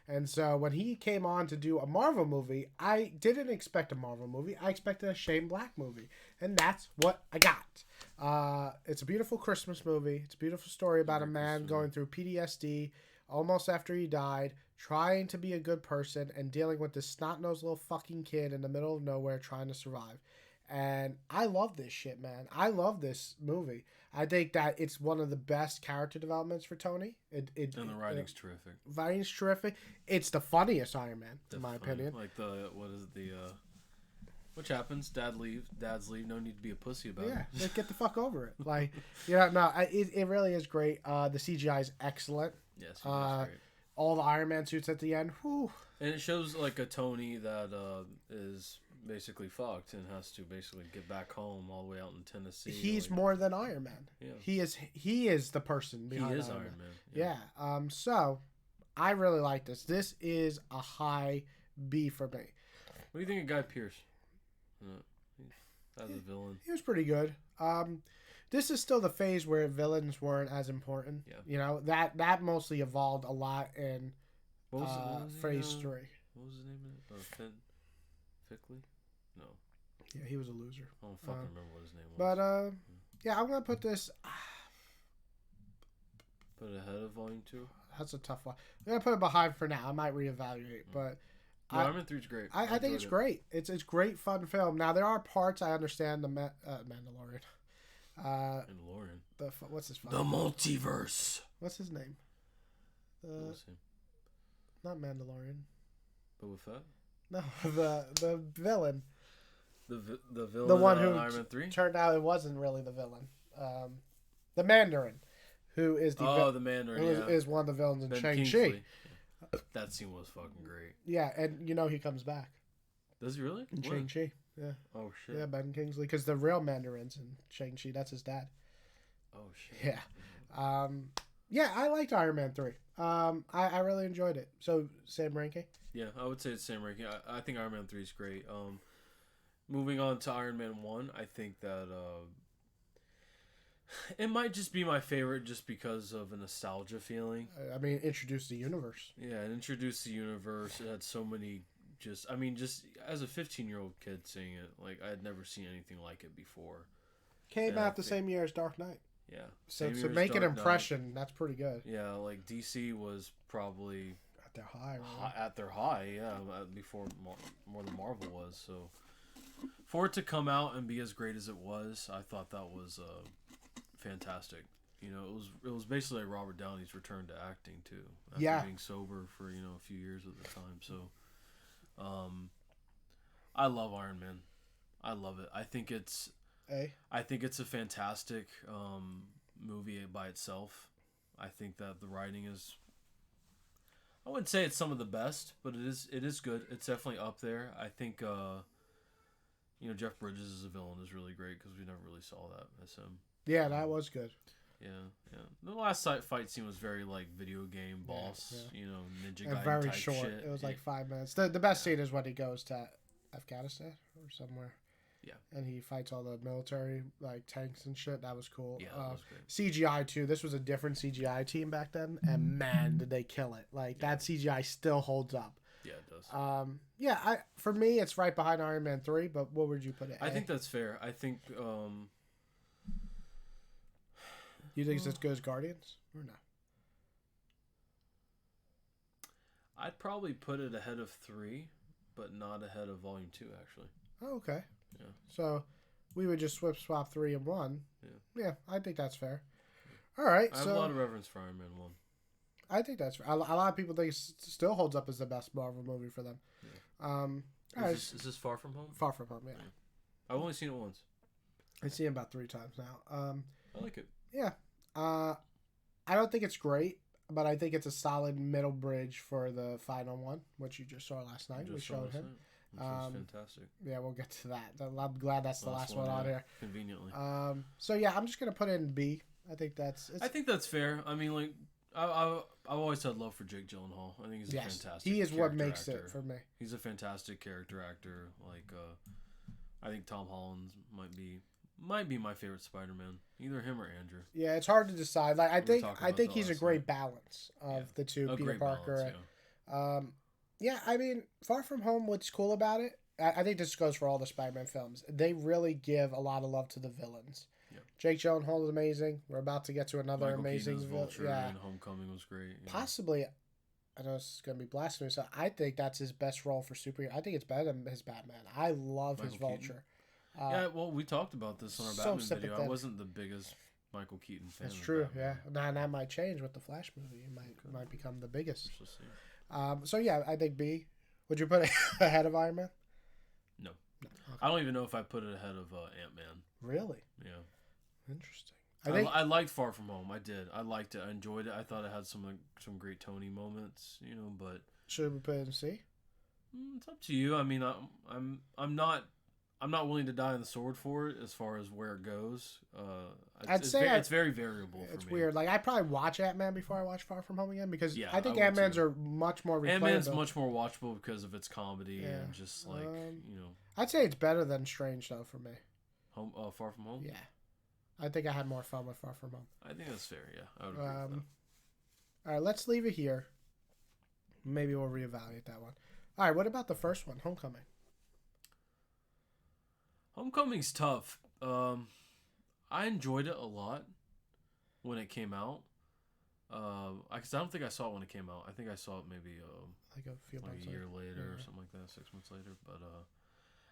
And so when he came on to do a Marvel movie, I didn't expect a Marvel movie. I expected a Shane Black movie. And that's what I got. It's a beautiful Christmas movie. It's a beautiful story about a man going through PTSD almost after he died, trying to be a good person and dealing with this snot-nosed little fucking kid in the middle of nowhere trying to survive. And I love this shit, man. I love this movie. I think that it's one of the best character developments for Tony. And the writing's terrific. Writing's terrific. It's the funniest Iron Man, in my opinion. Like which happens? Dad's leave. No need to be a pussy about it. Yeah, just get the fuck over it. Like, it really is great. The CGI is excellent. Yes, great. All the Iron Man suits at the end. Whew. And it shows like a Tony that is basically fucked and has to basically get back home all the way out in Tennessee. He's more than Iron Man. Yeah. He is the person behind Iron Man. Yeah. So I really like this. This is a high B for me. What do you think of Guy Pearce? As a villain. He was pretty good. This is still the phase where villains weren't as important. Yeah. You know, that mostly evolved a lot in phase 3. What was his name in it? Fickley? No. Yeah, he was a loser. I don't fucking remember what his name was. But, yeah, I'm going to put this... Put it ahead of Volume 2? That's a tough one. I'm going to put it behind for now. I might reevaluate, but... Iron Man 3 is great. I think it's great. It's great, fun film. Now, there are parts I understand the Mandalorian. Mandalorian. What's his The multiverse. What's his name? Not Mandalorian. Boba Fett? No, the villain. The villain. The one who Iron Man 3? Turned out it wasn't really the villain. The Mandarin, who is the the Mandarin, is one of the villains in Shang Chi. That scene was fucking great. Yeah, and he comes back. Does he really? In Shang Chi. Yeah. Oh shit. Yeah, Ben Kingsley, because the real Mandarin's in Shang Chi. That's his dad. Oh shit. Yeah. Yeah, I liked Iron Man 3. I really enjoyed it. So, same ranking? Yeah, I would say it's same ranking. I think Iron Man 3 is great. Moving on to Iron Man 1, I think that it might just be my favorite just because of a nostalgia feeling. I mean, introduce the universe. Yeah, it introduced the universe. It had so many just as a 15-year-old kid seeing it, like I had never seen anything like it before. Came out the same year as Dark Knight. Yeah. So to make an impression, that's pretty good. Yeah, like DC was probably their high. Really. At their high, yeah, before more than Marvel was. So for it to come out and be as great as it was, I thought that was fantastic. You know, it was basically like Robert Downey's return to acting too, after being sober for a few years at the time. So, I love Iron Man. I love it. I think it's a fantastic movie by itself. I think that the writing is. I wouldn't say it's some of the best, but it is good. It's definitely up there. I think Jeff Bridges as a villain is really great because we never really saw that as him. Yeah, that was good. Yeah. The last fight scene was very like video game boss, ninja guy very type short. shit. It was like 5 minutes. The best scene is when he goes to Afghanistan or somewhere. Yeah. And he fights all the military like tanks and shit. That was cool. Yeah, that was great. CGI too. This was a different CGI team back then, and man, did they kill it! Like that CGI still holds up. Yeah, it does. For me, it's right behind Iron Man 3. But what would you put it? I think that's fair. I think. You think it's as good as Guardians or no? I'd probably put it ahead of 3, but not ahead of Volume 2, actually. Oh, okay. Yeah. So we would just swap 3 and 1. Yeah, I think that's fair. All right. I have a lot of reverence for Iron Man 1. I think that's fair. A lot of people think it still holds up as the best Marvel movie for them. Yeah. Is this Far From Home? Far From Home, yeah. I've only seen it once. I've seen it about 3 times now. I like it. Yeah. I don't think it's great, but I think it's a solid middle bridge for the final one, which you just saw last night. We showed him. Which was fantastic. Yeah, we'll get to that. I'm glad that's the last one on here. Conveniently. So yeah, I'm just gonna put it in B. I think that's fair. I mean, like, I've always had love for Jake Gyllenhaal. I think he's a fantastic. He is what makes actor. it for me. He's a fantastic character actor. Like, I think Tom Holland might be my favorite Spider-Man. Either him or Andrew. Yeah, it's hard to decide. Like, I think he's a great balance of the two, Peter Parker. I mean, Far From Home, what's cool about it, I think this goes for all the Spider-Man films. They really give a lot of love to the villains. Yeah. Jake Gyllenhaal is amazing. We're about to get to another amazing villain. Yeah. And Homecoming was great. Possibly, I know this is going to be blasphemous. So I think that's his best role for superhero. I think it's better than his Batman. I love his Vulture. Well, we talked about this on our Batman video. I wasn't the biggest Michael Keaton fan. That's true, yeah. And that might change with the Flash movie. It might become the biggest. So yeah, I think B. Would you put it ahead of Iron Man? No. Okay. I don't even know if I put it ahead of Ant-Man. Really? Yeah. Interesting. I liked Far From Home. I did. I liked it. I enjoyed it. I thought it had some great Tony moments, but should we put it in C? It's up to you. I mean, I'm not willing to die on the sword for it as far as where it goes. It's very variable. It's for me. Weird. Like I probably watch Ant-Man before I watch Far From Home again because I think Ant-Man's are much more replayable. Ant-Man's much more watchable because of its comedy and just like I'd say it's better than Strange though for me. Far From Home. Yeah, I think I had more fun with Far From Home. I think that's fair. Yeah, I would agree with that. All right, let's leave it here. Maybe we'll reevaluate that one. All right, what about the first one, Homecoming? Homecoming's tough. I enjoyed it a lot when it came out. Because I don't think I saw it when it came out. I think I saw it maybe like a few months a year later or something like that, 6 months later. But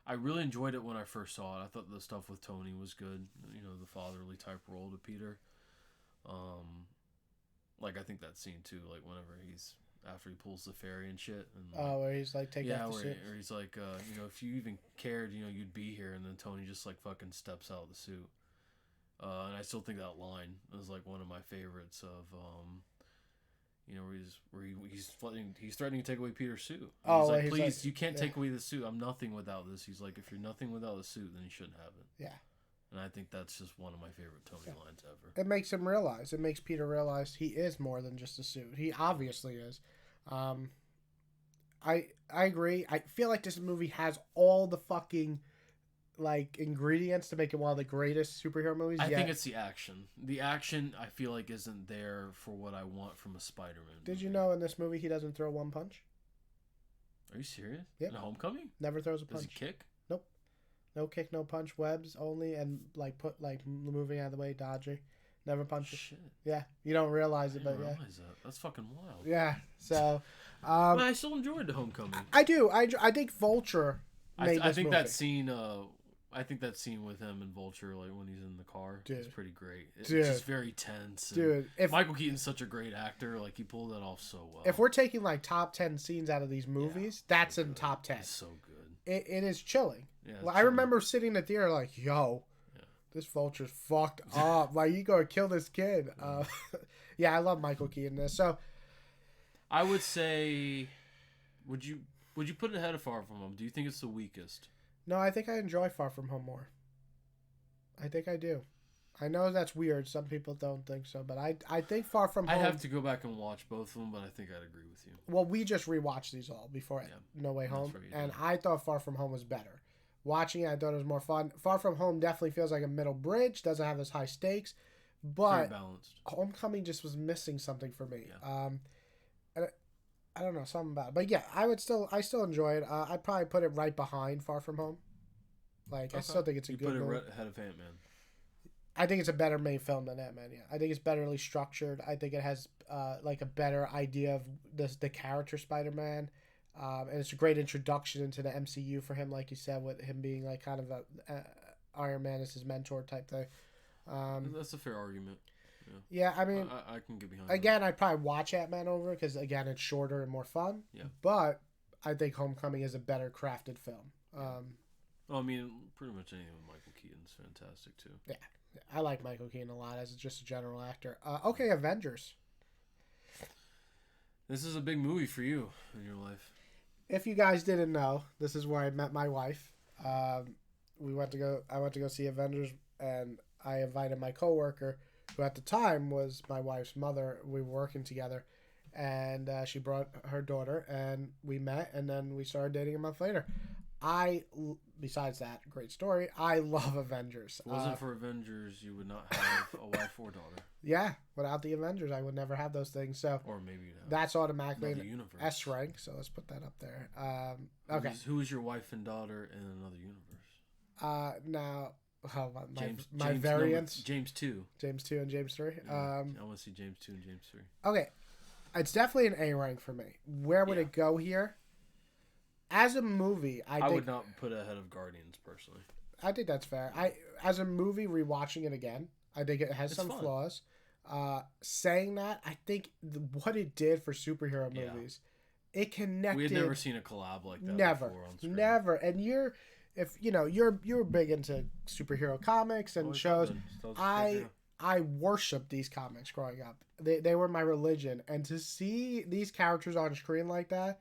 I really enjoyed it when I first saw it. I thought the stuff with Tony was good. The fatherly type role to Peter. Like I think that scene too. Like whenever after he pulls the ferry and shit. And where he's like taking off the suit. Or he's like, if you even cared, you'd be here. And then Tony just like fucking steps out of the suit. And I still think that line is like one of my favorites of, where he's threatening to take away Peter's suit. He's like, please, you can't take away the suit. I'm nothing without this. He's like, if you're nothing without the suit, then you shouldn't have it. Yeah. And I think that's just one of my favorite Tony lines ever. It makes him realize. It makes Peter realize he is more than just a suit. He obviously is. I agree. I feel like this movie has all the fucking ingredients to make it one of the greatest superhero movies. I think it's the action. The action I feel like isn't there for what I want from a Spider-Man Did you know in this movie he doesn't throw one punch? Are you serious? Yep. In Homecoming? Never throws a punch. Does he kick? Nope. No kick, no punch, webs only, and moving out of the way, dodging. Never punches. Shit. Yeah, you don't realize it, but realize that. That's fucking wild. Yeah. So, But I still enjoyed Homecoming. I do. I think Vulture made I this think movie. that scene. I think that scene with him and Vulture, like when he's in the car, is pretty great. It's just very tense. Dude, if Michael Keaton's such a great actor, like he pulled that off so well. If we're taking like top 10 scenes out of these movies, that's in top 10. It's so good. It is chilling. Yeah, I remember sitting in the theater like, yo, this Vulture's fucked up. Like, you gotta kill this kid. Yeah, I love Michael Keaton in this. So, I would say, would you put it ahead of Far From Home? Do you think it's the weakest? No, I think I enjoy Far From Home more. I think I do. I know that's weird. Some people don't think so, but I think Far From Home... I'd have to go back and watch both of them, but I think I'd agree with you. Well, we just rewatched these all before No Way Home, and I thought Far From Home was better. Watching it, I thought it was more fun. Far From Home definitely feels like a middle bridge, doesn't have as high stakes, but very balanced. Homecoming just was missing something for me. Yeah. And I don't know, something about it. But yeah, I still enjoy it. I'd probably put it right behind Far From Home. Like, I still think it's a good movie. You put it ahead of Ant-Man. I think it's a better made film than Ant-Man, yeah. I think it's betterly structured. I think it has like a better idea of the character Spider-Man. And it's a great introduction into the MCU for him, like you said, with him being like kind of a Iron Man as his mentor type thing. That's a fair argument. Yeah, I mean... I can get behind again, I'd probably watch Ant-Man over because, again, it's shorter and more fun. Yeah. But I think Homecoming is a better crafted film. Well, I mean, pretty much anything with Michael Keaton's fantastic, too. Yeah. I like Michael Keaton a lot as just a general actor. Okay, Avengers. This is a big movie for you in your life. If you guys didn't know, this is where I met my wife. I went to go see Avengers, and I invited my coworker, who at the time was my wife's mother. We were working together, and she brought her daughter, and we met, and then we started dating a month later. Besides that great story, I love Avengers. If it wasn't for Avengers, you would not have a wife or daughter. Yeah, without the Avengers, I would never have those things. So, or maybe that's automatically an S rank. So let's put that up there. Okay. Who is your wife and daughter in another universe? Now, James variants. James 2. James 2 and James 3. I want to see James 2 and James 3. Okay, it's definitely an A rank for me. Where would it go here? As a movie, I would not put it ahead of Guardians, personally. I think that's fair. As a movie, rewatching it again, I think it has some flaws. Saying that, I think what it did for superhero movies, it connected. We had never seen a collab like that before on screen. Never. And you're big into superhero comics and shows. I worshiped these comics growing up. They were my religion, and to see these characters on screen like that.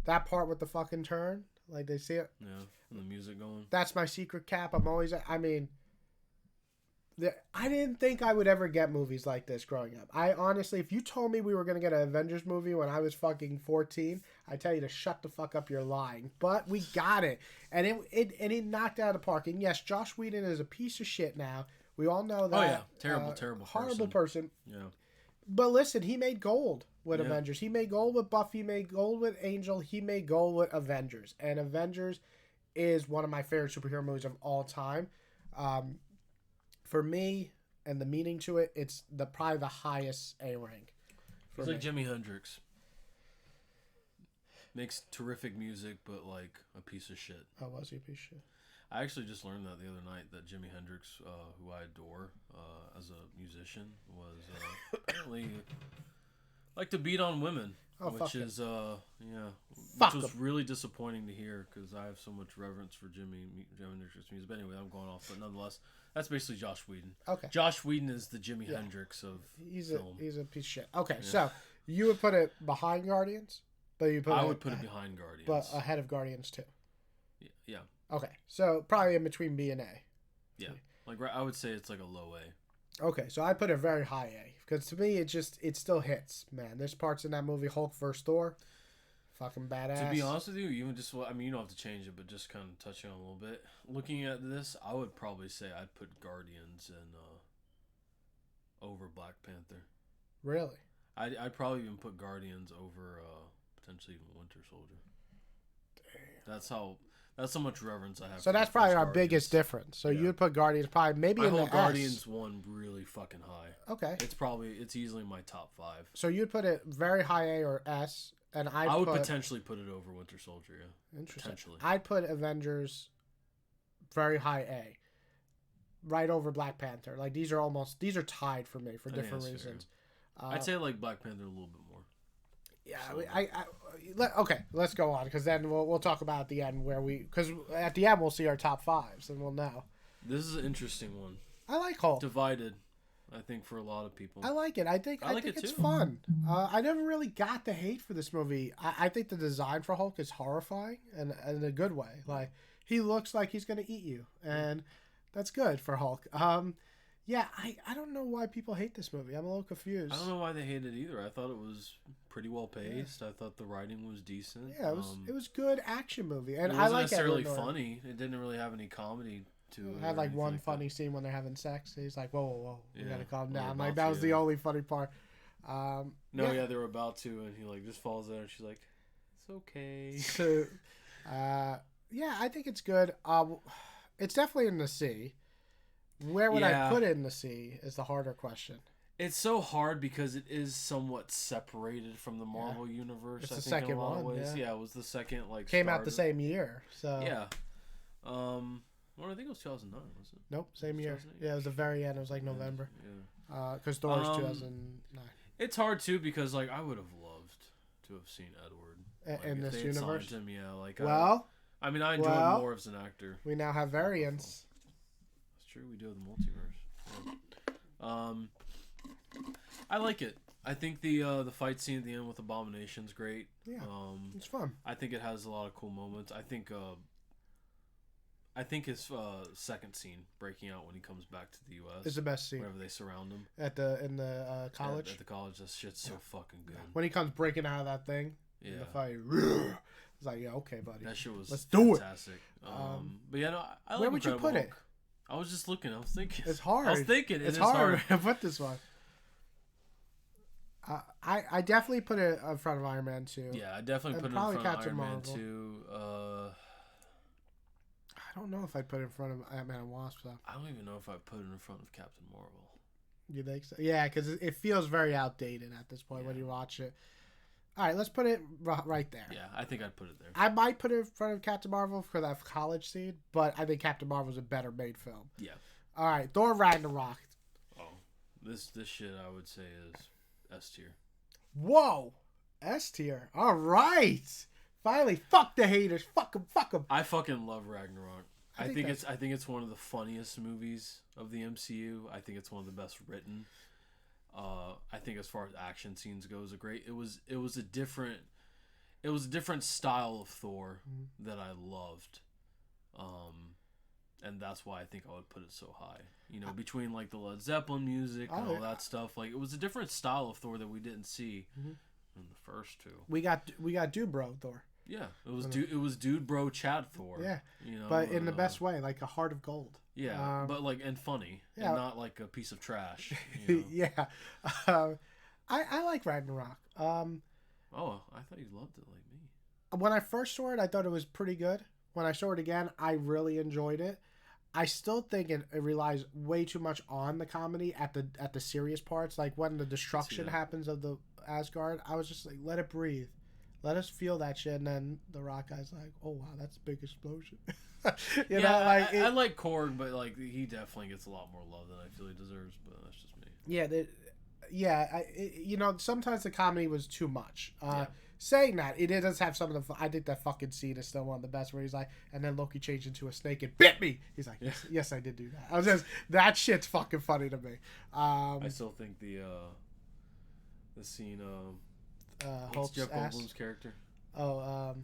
That part with the fucking turn, like they see it. Yeah, and the music going. That's my secret cap. I didn't think I would ever get movies like this growing up. I honestly, if you told me we were going to get an Avengers movie when I was fucking 14, I'd tell you to shut the fuck up, you're lying. But we got it. And it knocked it out of the park. And yes, Josh Whedon is a piece of shit now. We all know that. Oh, yeah. Terrible horrible person. Yeah. But listen, he made gold with Avengers. He made gold with Buffy. He made gold with Angel. He made gold with Avengers. And Avengers is one of my favorite superhero movies of all time. For me, and the meaning to it, it's probably the highest A rank. It's like Jimi Hendrix. Makes terrific music, but like a piece of shit. Oh, was he a piece of shit? I actually just learned that the other night that Jimi Hendrix, who I adore as a musician, was apparently like to beat on women, which is which was really disappointing to hear because I have so much reverence for Jimi Hendrix's music. But anyway, I'm going off. But nonetheless, that's basically Josh Whedon. Okay, Josh Whedon is the Jimi Hendrix of film. He's a piece of shit. Okay, so you would put it behind Guardians, but I would put it behind Guardians, but ahead of Guardians too. Yeah. Okay, so probably in between B and A. Yeah, like I would say it's like a low A. Okay, so I put a very high A because to me it still hits, man. There's parts in that movie, Hulk vs. Thor, fucking badass. To be honest with you, even just you don't have to change it, but just kind of touching on a little bit. Looking at this, I would probably say I'd put Guardians and over Black Panther. Really? I'd probably even put Guardians over potentially even Winter Soldier. Damn. That's how much reverence I have. So that's probably our biggest difference. So you'd put Guardians probably maybe in the S. Guardians one really fucking high. Okay. It's easily my top 5. So you'd put it very high A or S, And I would potentially put it over Winter Soldier. Yeah, interesting. Potentially. I'd put Avengers very high A, right over Black Panther. Like these are tied for me for different reasons. I'd say like Black Panther a little bit more. Yeah, okay, let's go on because then we'll talk about at the end because at the end we'll see our top fives and we'll know. This is an interesting one. I like Hulk. Divided, I think, for a lot of people. I like it. I think it's fun. I never really got the hate for this movie. I think the design for Hulk is horrifying and in a good way. Like he looks like he's gonna eat you, and that's good for Hulk. Yeah, I don't know why people hate this movie. I'm a little confused. I don't know why they hate it either. I thought it was pretty well paced. Yeah. I thought the writing was decent. Yeah, it was good action movie, and it I wasn't like necessarily funny. It didn't really have any comedy to it. It had like one funny scene when they're having sex. He's like, "Whoa, we gotta calm down." Like that was the only funny part. They were about to, and he like just falls there, and she's like, "It's okay." So, yeah, I think it's good. It's definitely in the C. Where would I put it in the C is the harder question. It's so hard because it is somewhat separated from the Marvel universe. It's I the think second in a lot one. Of ways. Yeah, it was the second came out the same year. So yeah. Well, I think it was 2009, was it? Nope, same year. Yeah, it was the very end. It was like November. Yeah. Because Thor was 2009. It's hard too because like I would have loved to have seen Edward in this universe. Him, like I enjoyed more as an actor. We now have variants. True, we do have the multiverse. Yeah. I like it. I think the fight scene at the end with Abomination's great. Yeah, it's fun. I think it has a lot of cool moments. I think his second scene breaking out when he comes back to the U.S. is the best scene. Whenever they surround him in the college. At the college, that shit's so fucking good. When he comes breaking out of that thing. Yeah. The fight. It's like, yeah, okay, buddy. That shit was Let's fantastic. Do it. But yeah, no, I like where would you put Hulk. it? I was just looking. I was thinking. It's hard. I was thinking. It's hard to put this one. I definitely put it in front of Iron Man 2. Yeah, I definitely put it in front of Iron Man 2. I don't know if I'd put it in front of Ant-Man and Wasp, though. I don't even know if I'd put it in front of Captain Marvel. You think so? Yeah, because it feels very outdated at this point when you watch it. All right, let's put it right there. Yeah, I think I'd put it there. I might put it in front of Captain Marvel for that college scene, but I think Captain Marvel's a better made film. Yeah. All right, Thor Ragnarok. Oh, this shit I would say is S tier. Whoa, S tier. All right, finally, fuck the haters. Fuck them. I fucking love Ragnarok. I think it's one of the funniest movies of the MCU. I think it's one of the best written. I think as far as action scenes goes, it was a different style of Thor that I loved, and that's why I think I would put it so high. Between like the Led Zeppelin music and all that stuff, like it was a different style of Thor that we didn't see in the first two. We got Dude Bro Thor. Yeah, it was Dude Bro Chad Thor. Yeah, but in the best way, like a heart of gold. Yeah, but like and funny, and not like a piece of trash. Yeah, I like Ragnarok. Oh, I thought you loved it like me. When I first saw it, I thought it was pretty good. When I saw it again, I really enjoyed it. I still think it relies way too much on the comedy at the serious parts, like when the destruction happens of the Asgard. I was just like, let it breathe. Let us feel that shit, and then the Rock guy's like, "Oh wow, that's a big explosion." I like Korg, but like he definitely gets a lot more love than I feel he deserves. But that's just me. Yeah, sometimes the comedy was too much. Saying that, it does have some of the. I think that fucking scene is still one of the best, where he's like, and then Loki changed into a snake and bit me. He's like, yes, I did do that. That shit's fucking funny to me. I still think the scene. Hulk's Jeff ass. Goldblum's character. Oh,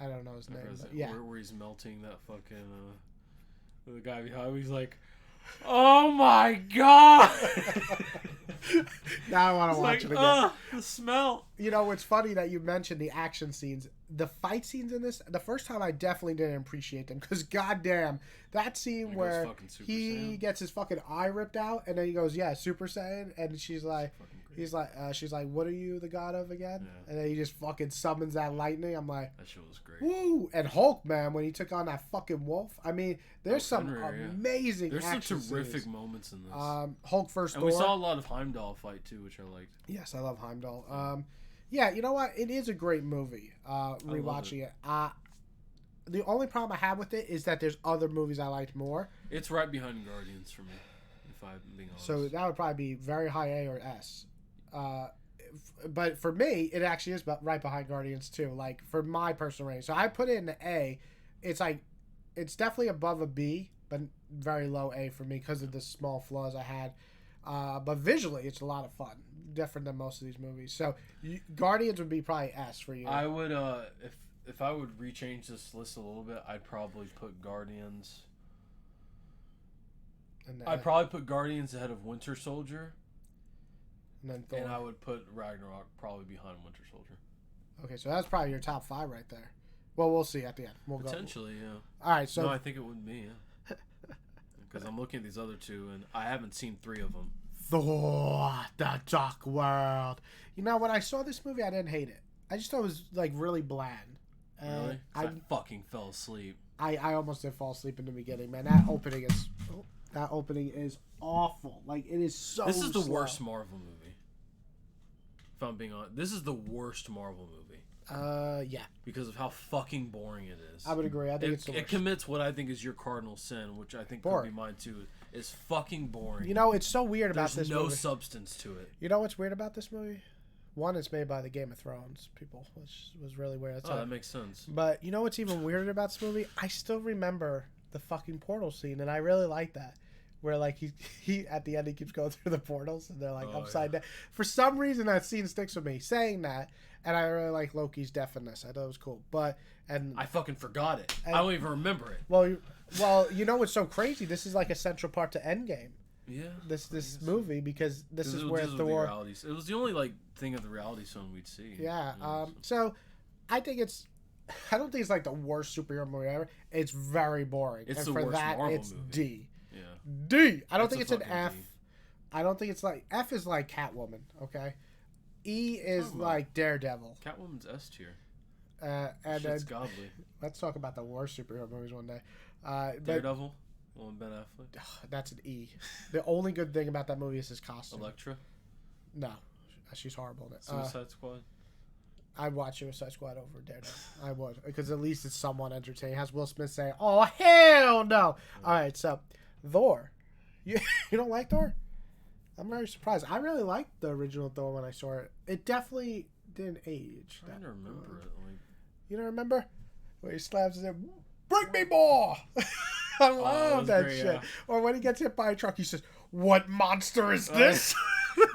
I don't know his name. But yeah, where he's melting that fucking the guy behind him. He's like, "Oh my god!" Now I want to watch it again. The smell. It's funny that you mentioned the action scenes. The fight scenes in this, the first time I definitely didn't appreciate them because goddamn, that scene where he gets his fucking eye ripped out and then he goes, "Yeah, Super Saiyan," and she's like, she's like, "What are you the god of again?" Yeah. And then he just fucking summons that lightning. I'm like, that shit was great. Woo! And Hulk, man, when he took on that fucking wolf. I mean, there's some amazing. There's some terrific scenes. Moments in this. Hulk versus Thor. We saw a lot of Heimdall fight too, which I liked. Yes, I love Heimdall. Yeah, you know what? It is a great movie. Rewatching it. The only problem I have with it is that there's other movies I liked more. It's right behind Guardians for me, if I'm being honest. So that would probably be very high A or S. But for me, it actually is right behind Guardians too. Like for my personal rating, so I put it in the A. It's definitely above a B, but very low A for me because of the small flaws I had. But visually, it's a lot of fun, different than most of these movies. So Guardians would be probably S for you. I would if I would rechange this list a little bit, I'd probably put Guardians. I'd probably put Guardians ahead of Winter Soldier. And then Thor. And I would put Ragnarok probably behind Winter Soldier. Okay, so that's probably your top 5 right there. Well, we'll see at the end. Potentially, yeah. All right, so... No, I think it would be, yeah. Because I'm looking at these other two, and I haven't seen 3 of them. Thor, the Dark World. You know, when I saw this movie, I didn't hate it. I just thought it was, like, really bland. Really? I fucking fell asleep. I almost did fall asleep in the beginning, man. That opening is awful. Like, it is so This is the slow. worst Marvel movie. If I'm being honest. This is the worst Marvel movie. Yeah. Because of how fucking boring it is. I would agree. I think it's the worst. It commits what I think is your cardinal sin, which I think could be mine too, is fucking boring. You know, it's so weird about this movie. There's no substance to it. You know what's weird about this movie? One, it's made by the Game of Thrones people, which was really weird. That makes sense. But you know what's even weirder about this movie? I still remember the fucking portal scene, and I really like that. Where, like, he at the end, he keeps going through the portals, and they're, like, upside down. For some reason, that scene sticks with me. Saying that, and I really like Loki's death in this. I thought it was cool. And I fucking forgot it. I don't even remember it. Well, you know what's so crazy? This is, like, a central part to Endgame. Yeah. This movie, because this is where Thor... It was the only, like, thing of the reality zone we'd see. Yeah. So, I think it's... I don't think it's, like, the worst superhero movie ever. It's very boring. It's and the for worst that, Marvel it's movie. D. Yeah. D. I don't think it's an F. D. I don't think it's like... F is like Catwoman, okay? E is like Daredevil. Catwoman's S tier. And Shit's then, godly. let's talk about the worst superhero movies one day. Daredevil? Well, Ben Affleck. That's an E. The only good thing about that movie is his costume. Elektra? No. She's horrible in it. Suicide Squad? I'd watch Suicide Squad over Daredevil. I would. Because at least it's somewhat entertaining. It has Will Smith saying, "Oh, hell no." All right, so Thor. You don't like Thor? I'm very surprised. I really liked the original Thor when I saw it. It definitely didn't age. I'm trying to remember it. Like... You don't remember? Where he slaps his head, "Bring me more!" I love that shit. Yeah. Or when he gets hit by a truck, he says, "What monster is this?"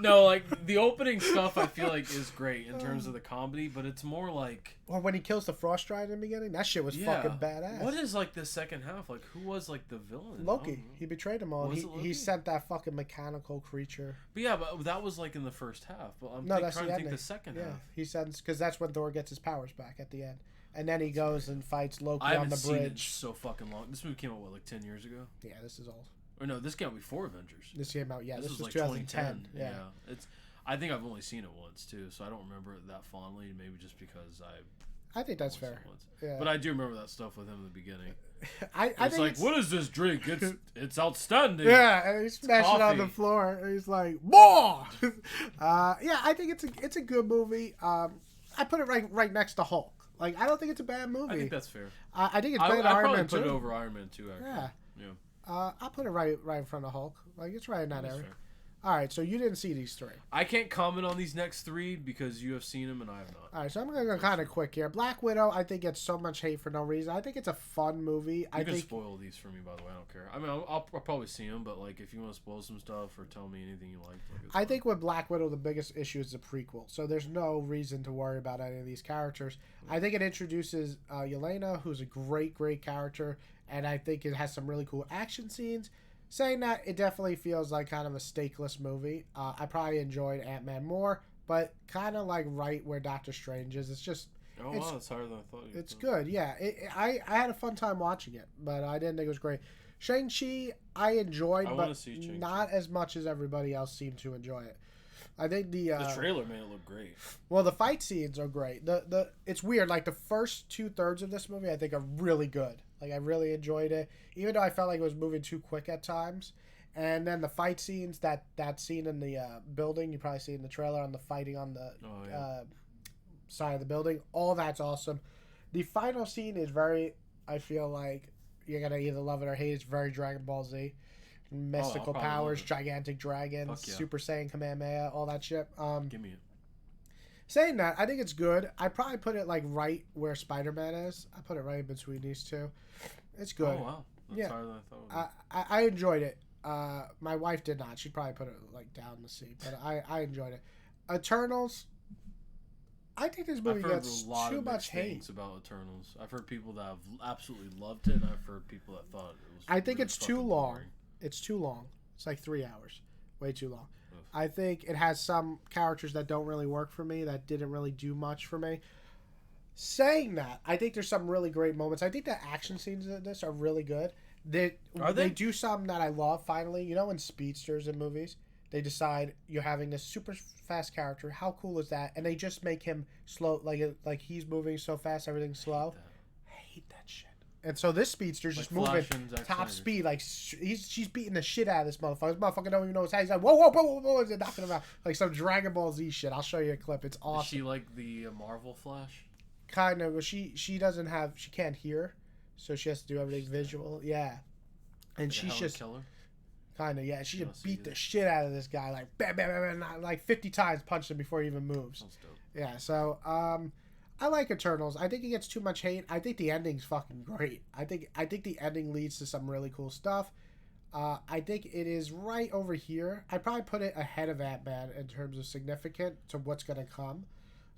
No, like, the opening stuff I feel like is great in terms of the comedy, but it's more like... Or when he kills the Frost Giant in the beginning, that shit was fucking badass. What is, like, the second half? Like, who was, like, the villain? Loki. He betrayed them all. He sent that fucking mechanical creature. But yeah, but that was, like, in the first half. But I'm trying to think the second half. He sends... Because that's when Thor gets his powers back at the end. And then he goes and fights Loki on the bridge. I haven't seen it so fucking long. This movie came out, what, like 10 years ago? Yeah, this is old. Or no, this came out before Avengers. This came out, this was like 2010. Yeah. I think I've only seen it once too, so I don't remember it that fondly. Maybe just because I think that's fair. Yeah. But I do remember that stuff with him in the beginning. I think like, what is this drink? It's outstanding. Yeah, and he's smashing on the floor. And he's like, more. Yeah, I think it's a good movie. I put it right next to Hulk. Like, I don't think it's a bad movie. I think that's fair. I think it's better than Iron Man 2. I'd put it over Iron Man 2, actually. Yeah. I'll put it right in front of Hulk. Like, it's right in that area. Fair. All right, so you didn't see these 3. I can't comment on these next 3 because you have seen them and I have not. All right, so I'm going to go kind of quick here. Black Widow, I think gets so much hate for no reason. I think it's a fun movie. You can spoil these for me, by the way. I don't care. I mean, I'll probably see them, but like if you want to spoil some stuff or tell me anything you like I think with Black Widow, the biggest issue is the prequel. So there's no reason to worry about any of these characters. I think it introduces Yelena, who's a great character, and I think it has some really cool action scenes. Saying that, it definitely feels like kind of a stakeless movie. I probably enjoyed Ant-Man more, but kind of like right where Doctor Strange is. It's just... Oh, wow, it's harder than I thought. It's good, yeah. I had a fun time watching it, but I didn't think it was great. Shang Chi, I enjoyed, but not as much as everybody else seemed to enjoy it. I think the trailer made it look great. Well, the fight scenes are great. It's weird. Like the first 2/3 of this movie, I think are really good. Like I really enjoyed it, even though I felt like it was moving too quick at times. And then the fight scenes, that scene in the building, you probably see in the trailer on the fighting on the side of the building. All that's awesome. The final scene is very, I feel like you're going to either love it or hate it. It's very Dragon Ball Z. Mystical powers, gigantic dragons, yeah. Super Saiyan, Kamehameha, all that shit. Give me it. Saying that, I think it's good. I probably put it like right where Spider-Man is. I put it right in between these two. It's good. Oh, wow. That's harder than I thought. I enjoyed it. My wife did not. She'd probably put it like down the seat, but I enjoyed it. Eternals. I think this movie gets too much hate about Eternals. I've heard people that have absolutely loved it, and I've heard people that thought it was. I think really it's too long. boring. It's too long. It's like 3 hours. Way too long. Oof. I think it has some characters that don't really work for me, that didn't really do much for me. Saying that, I think there's some really great moments. I think the action scenes in this are really good. They do something that I love, finally. You know, in speedsters in movies, they decide you're having this super fast character. How cool is that? And they just make him slow, like he's moving so fast, everything's slow. I hate that shit. And so this speedster's just moving top speed, like she's beating the shit out of this motherfucker. This motherfucker don't even know his how. He's like, whoa, is it knocking him out? Like some Dragon Ball Z shit. I'll show you a clip. It's awesome. Is she like the Marvel Flash? Kind of. She can't hear, so she has to do everything visual. Yeah, and she's just kind of She just beat the shit out of this guy, like bam, bam, bam, bam, like 50 times, punched him before he even moves. That's dope. Yeah. So I like Eternals. I think it gets too much hate. I think the ending's fucking great. I think the ending leads to some really cool stuff. I think it is right over here. I'd probably put it ahead of Ant-Man in terms of significant to what's going to come.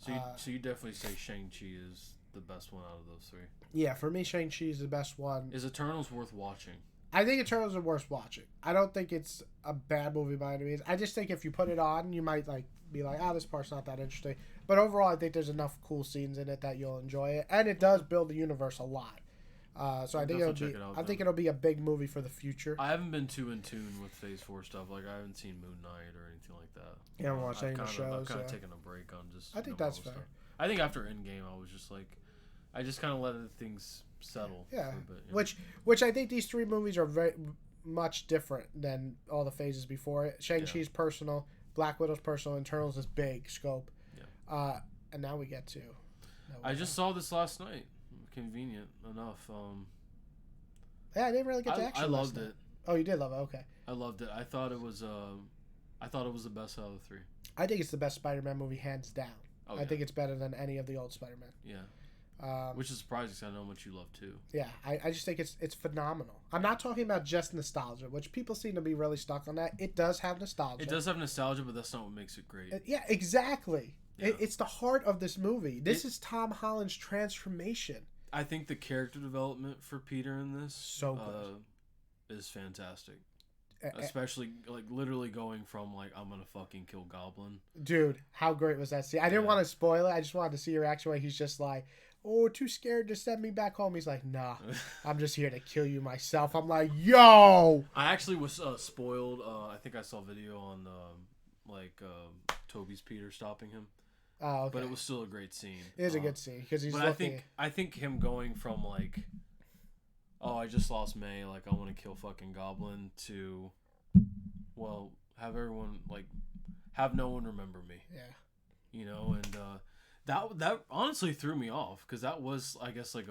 So you definitely say Shang-Chi is the best one out of those three? Yeah, for me, Shang-Chi is the best one. Is Eternals worth watching? I think Eternals are worth watching. I don't think it's a bad movie by any means. I just think if you put it on, you might be like, this part's not that interesting. But overall, I think there's enough cool scenes in it that you'll enjoy it, and it does build the universe a lot. So I think it'll be a big movie for the future. I haven't been too in tune with Phase 4 stuff. Like I haven't seen Moon Knight or anything like that. You haven't watched any of the shows. I've kind of taken a break on just. I think that's fair. Stuff. I think after Endgame, I was just like, I just kind of let things settle. Yeah, for a bit, which I think these three movies are very much different than all the phases before it. Shang-Chi's personal, Black Widow's personal, Eternals is big scope. Yeah. And now we get to. I just saw this last night. Convenient enough. Yeah, I didn't really get to action. I loved it. Oh, you did love it. Okay. I loved it. I thought it was the best out of the three. I think it's the best Spider-Man movie, hands down. Oh, I think it's better than any of the old Spider-Man. Yeah. Which is surprising because I know how much you love too. Yeah, I just think it's phenomenal. I'm not talking about just nostalgia, which people seem to be really stuck on that. It does have nostalgia. It does have nostalgia, but that's not what makes it great. Yeah, exactly. Yeah. It's the heart of this movie. This is Tom Holland's transformation. I think the character development for Peter in this is fantastic. Especially, like, literally going from, like, I'm gonna fucking kill Goblin. Dude, how great was that scene? I didn't want to spoil it. I just wanted to see your reaction when he's just like, too scared to send me back home. He's like, nah, I'm just here to kill you myself. I'm like, yo! I actually was spoiled. I think I saw a video on, Toby's Peter stopping him. Oh, okay. But it was still a great scene. It is a good scene because he's. But I think him going from like, I just lost May, like I want to kill fucking Goblin, to, well, have everyone have no one remember me. Yeah. You know, and that honestly threw me off because that was, I guess, like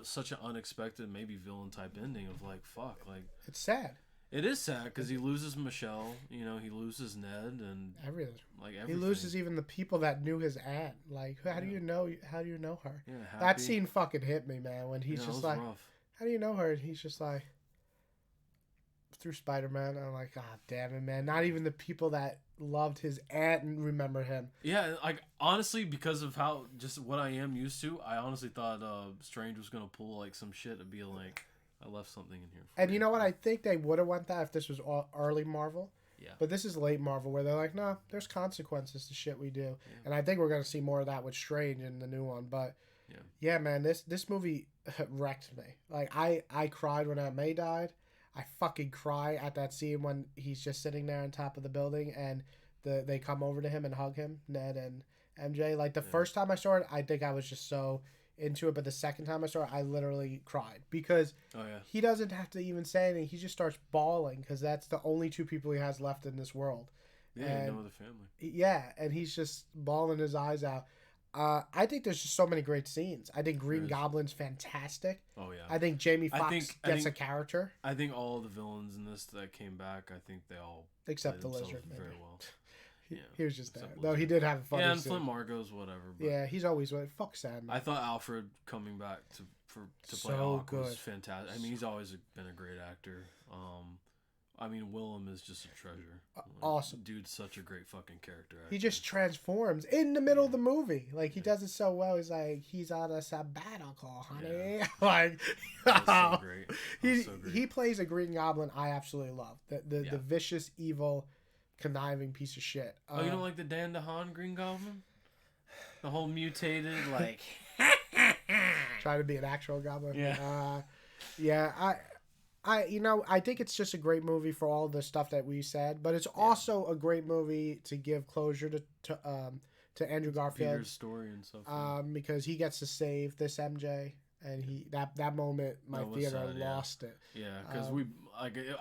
such an unexpected maybe villain type ending of like fuck, like it's sad. It is sad because he loses Michelle, you know, he loses Ned and everything. Everything. He loses even the people that knew his aunt. Like, how do you know her? Yeah, that scene fucking hit me, man. When he's just like, rough. How do you know her? And he's just like, through Spider-Man. And I'm like, God damn it, man. Not even the people that loved his aunt and remember him. Yeah, like honestly, because of how just what I am used to, I honestly thought Strange was gonna pull like some shit to be like, I left something in here. And you know what? I think they would have went that if this was early Marvel. Yeah. But this is late Marvel where they're like, nah, there's consequences to shit we do. Yeah. And I think we're going to see more of that with Strange in the new one. But yeah man, this movie wrecked me. Like, I cried when Aunt May died. I fucking cry at that scene when he's just sitting there on top of the building and they come over to him and hug him, Ned and MJ. Like, the first time I saw it, I think I was just so into it, but the second time I saw it, I literally cried because he doesn't have to even say anything. He just starts bawling because that's the only two people he has left in this world. Yeah, no other family. Yeah, and he's just bawling his eyes out. I think there's just so many great scenes. I think Green Goblin's fantastic. Oh yeah. I think Jamie Foxx gets a character. I think all the villains in this that came back, I think they all except the lizard very well. He was just there. Though he did have a funny and scene. Flint Marco's whatever. But yeah, he's always fuck Sandman. I thought Alfred coming back to play Hawk was fantastic. I mean, he's always been a great actor. I mean, Willem is just a treasure. Awesome. Dude's such a great fucking character actor. He just transforms in the middle of the movie. Like, he does it so well. He's like, he's on a sabbatical, honey. Yeah. Like, that was so great. He plays a Green Goblin I absolutely love. The vicious, evil, conniving piece of shit. You don't like the Dan DeHaan Green Goblin? The whole mutated, like... Trying to be an actual goblin. Yeah. I think it's just a great movie for all the stuff that we said, but it's also a great movie to give closure to Andrew Garfield's Peter's story and stuff. Because he gets to save this MJ, and that moment my theater lost it. Yeah, because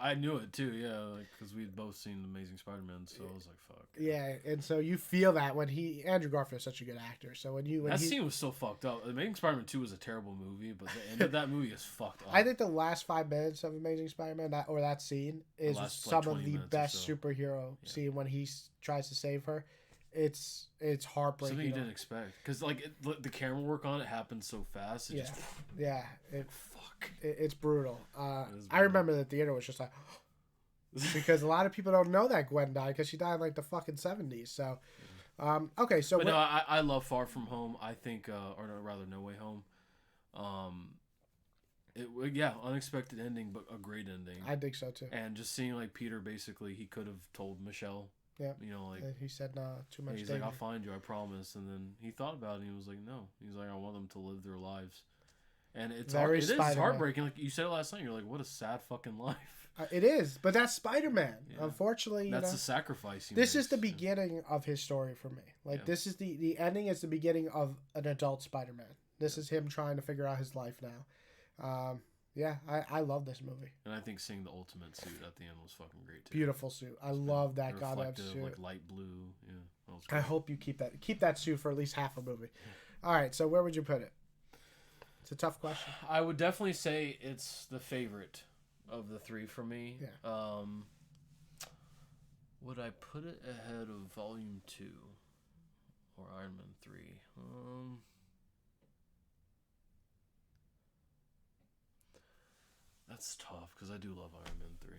I knew it too. Yeah, because we'd both seen Amazing Spider-Man, so I was like, fuck. Yeah, and so you feel that when Andrew Garfield's such a good actor. So when that scene was so fucked up. Amazing Spider-Man 2 was a terrible movie, but the end of that movie is fucked up. I think the last 5 minutes of Amazing Spider-Man that scene is some of the best superhero scene when he tries to save her. It's heartbreaking. Something you didn't expect, because the camera work on it happened so fast. It's brutal. I remember the theater was just like, because a lot of people don't know that Gwen died because she died in like the fucking 70s. So, okay, so but no, I love Far From Home. I think, or rather, No Way Home. Unexpected ending, but a great ending. I think so too. And just seeing like Peter, basically, he could have told Michelle. Yeah. You know, like, and he said, "No, too much." He's like, "I'll find you, I promise." And then he thought about it, and he was like, "No." He's like, "I want them to live their lives." And it is heartbreaking. Like you said last night, you're like, "What a sad fucking life." It is, but that's Spider-Man. Yeah. Unfortunately, that's the sacrifice. This is the beginning of his story for me. Like this is the ending is the beginning of an adult Spider-Man. This is him trying to figure out his life now. I love this movie. And I think seeing the ultimate suit at the end was fucking great too. Beautiful suit. I love that goddamn suit. Like light blue. Yeah. I hope you keep that suit for at least half a movie. All right, so where would you put it? It's a tough question. I would definitely say it's the favorite of the 3 for me. Yeah. Would I put it ahead of Volume 2 or Iron Man 3? That's tough because I do love Iron Man 3.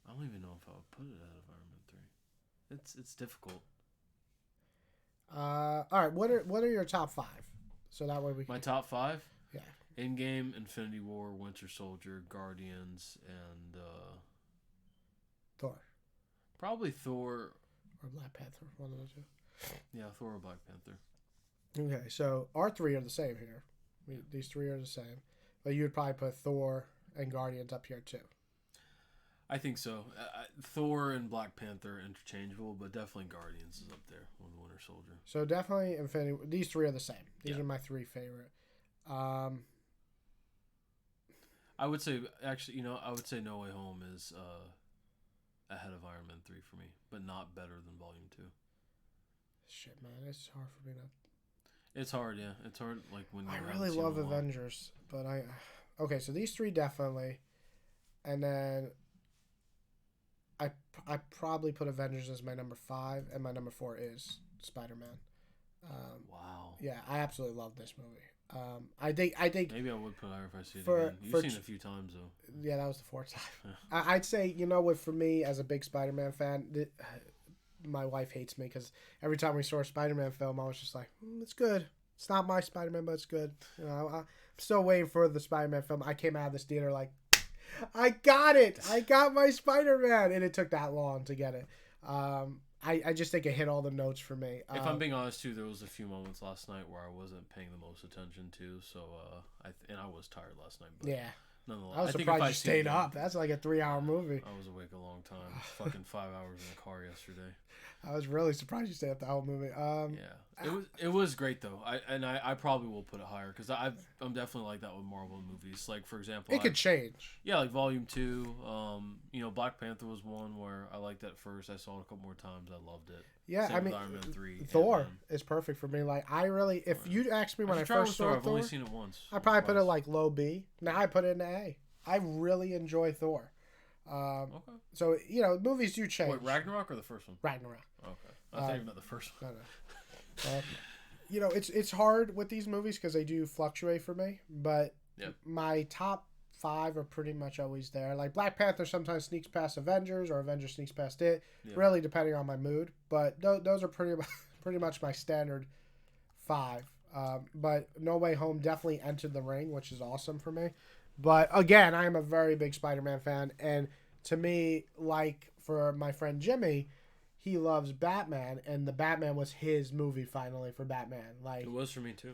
I don't even know if I would put it ahead of Iron Man 3. It's difficult. All right, what are your top 5? So that way we can... My top 5? Yeah. Endgame, Infinity War, Winter Soldier, Guardians, and Thor. Probably Thor or Black Panther, one of the two. Yeah, Thor or Black Panther. Okay, so our 3 are the same here. These 3 are the same. But you would probably put Thor and Guardians up here too. I think so. Thor and Black Panther interchangeable, but definitely Guardians is up there with Winter Soldier. So definitely Infinity. These 3 are the same. These are my 3 favorite. I would say I would say No Way Home is ahead of Iron Man 3 for me, but not better than Volume 2. Shit, man, it's hard for me to. It's hard, yeah. It's hard, like when I really love Avengers, but okay. So these 3 definitely, and then I probably put Avengers as my number 5, and my number 4 is Spider-Man. Wow. Yeah, I absolutely love this movie. I think maybe I would put higher if I see it again. You've seen it a few times though. Yeah, that was the 4th time. I'd say for me as a big Spider-Man fan. My wife hates me because every time we saw a Spider-Man film, I was just like, it's good. It's not my Spider-Man, but it's good. I'm still waiting for the Spider-Man film. I came out of this theater like, I got it. I got my Spider-Man. And it took that long to get it. I just think it hit all the notes for me. If I'm being honest, too, there was a few moments last night where I wasn't paying the most attention to. So, I was tired last night. But yeah. Nonetheless, I was surprised you stayed up. That's like a 3-hour movie. I was awake a long time. Fucking 5 hours in the car yesterday. I was really surprised you stayed up the whole movie. It was great though. I probably will put it higher because I'm definitely like that with Marvel movies. Like for example, it could change. Yeah, like Volume 2. Black Panther was one where I liked that first. I saw it a couple more times. I loved it. Yeah, Same I with mean, Iron Man 3. Thor Ant-Man. is perfect for me. Like, I really, if you asked me when I should try first with saw I've Thor, only seen it once. I probably put it twice. like low B. Now I put it in A. I really enjoy Thor. Okay. So, you know, movies do change. Wait, Ragnarok or the first one? Ragnarok. Okay. I thought you meant the first one. No. You know, it's hard with these movies because they do fluctuate for me, but my top 5 are pretty much always there. Like Black Panther sometimes sneaks past Avengers, or Avengers sneaks past it, really depending on my mood. But those are pretty much my standard 5. But No Way Home definitely entered the ring, which is awesome for me. But again, I am a very big Spider-Man fan, and to me, like for my friend Jimmy, he loves Batman, and the Batman was his movie finally for Batman. Like it was for me too.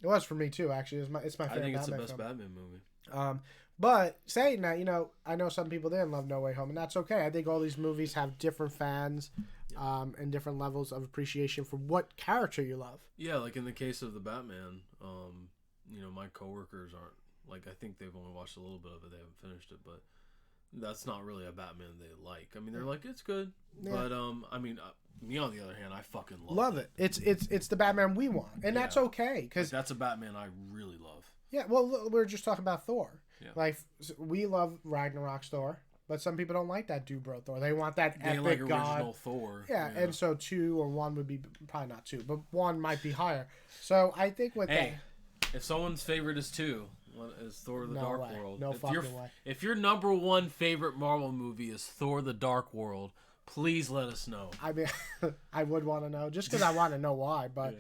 It was for me too. Actually, it's my favorite. I think it's Batman the best film. Batman movie. But saying that, you know, I know some people didn't love No Way Home, and that's okay. I think all these movies have different fans, and different levels of appreciation for what character you love. Yeah, like in the case of the Batman, you know, my coworkers aren't like. I think they've only watched a little bit of it. They haven't finished it, but that's not really a Batman they like. I mean, they're like, it's good, but I mean, me on the other hand, I fucking love it. It's the Batman we want, and that's okay because that's a Batman I really love. Yeah, well, we're just talking about Thor. Yeah. Like we love Ragnarok's Thor, but some people don't like that dude bro Thor. They want that they epic like god. Original Thor. Yeah, and so 2 or 1 would be probably not 2, but 1 might be higher. So I think with that, if someone's favorite is 2. Is Thor the Dark World. No fucking way. If your number 1 favorite Marvel movie is Thor the Dark World, please let us know. I mean, I would want to know, just because I want to know why, but...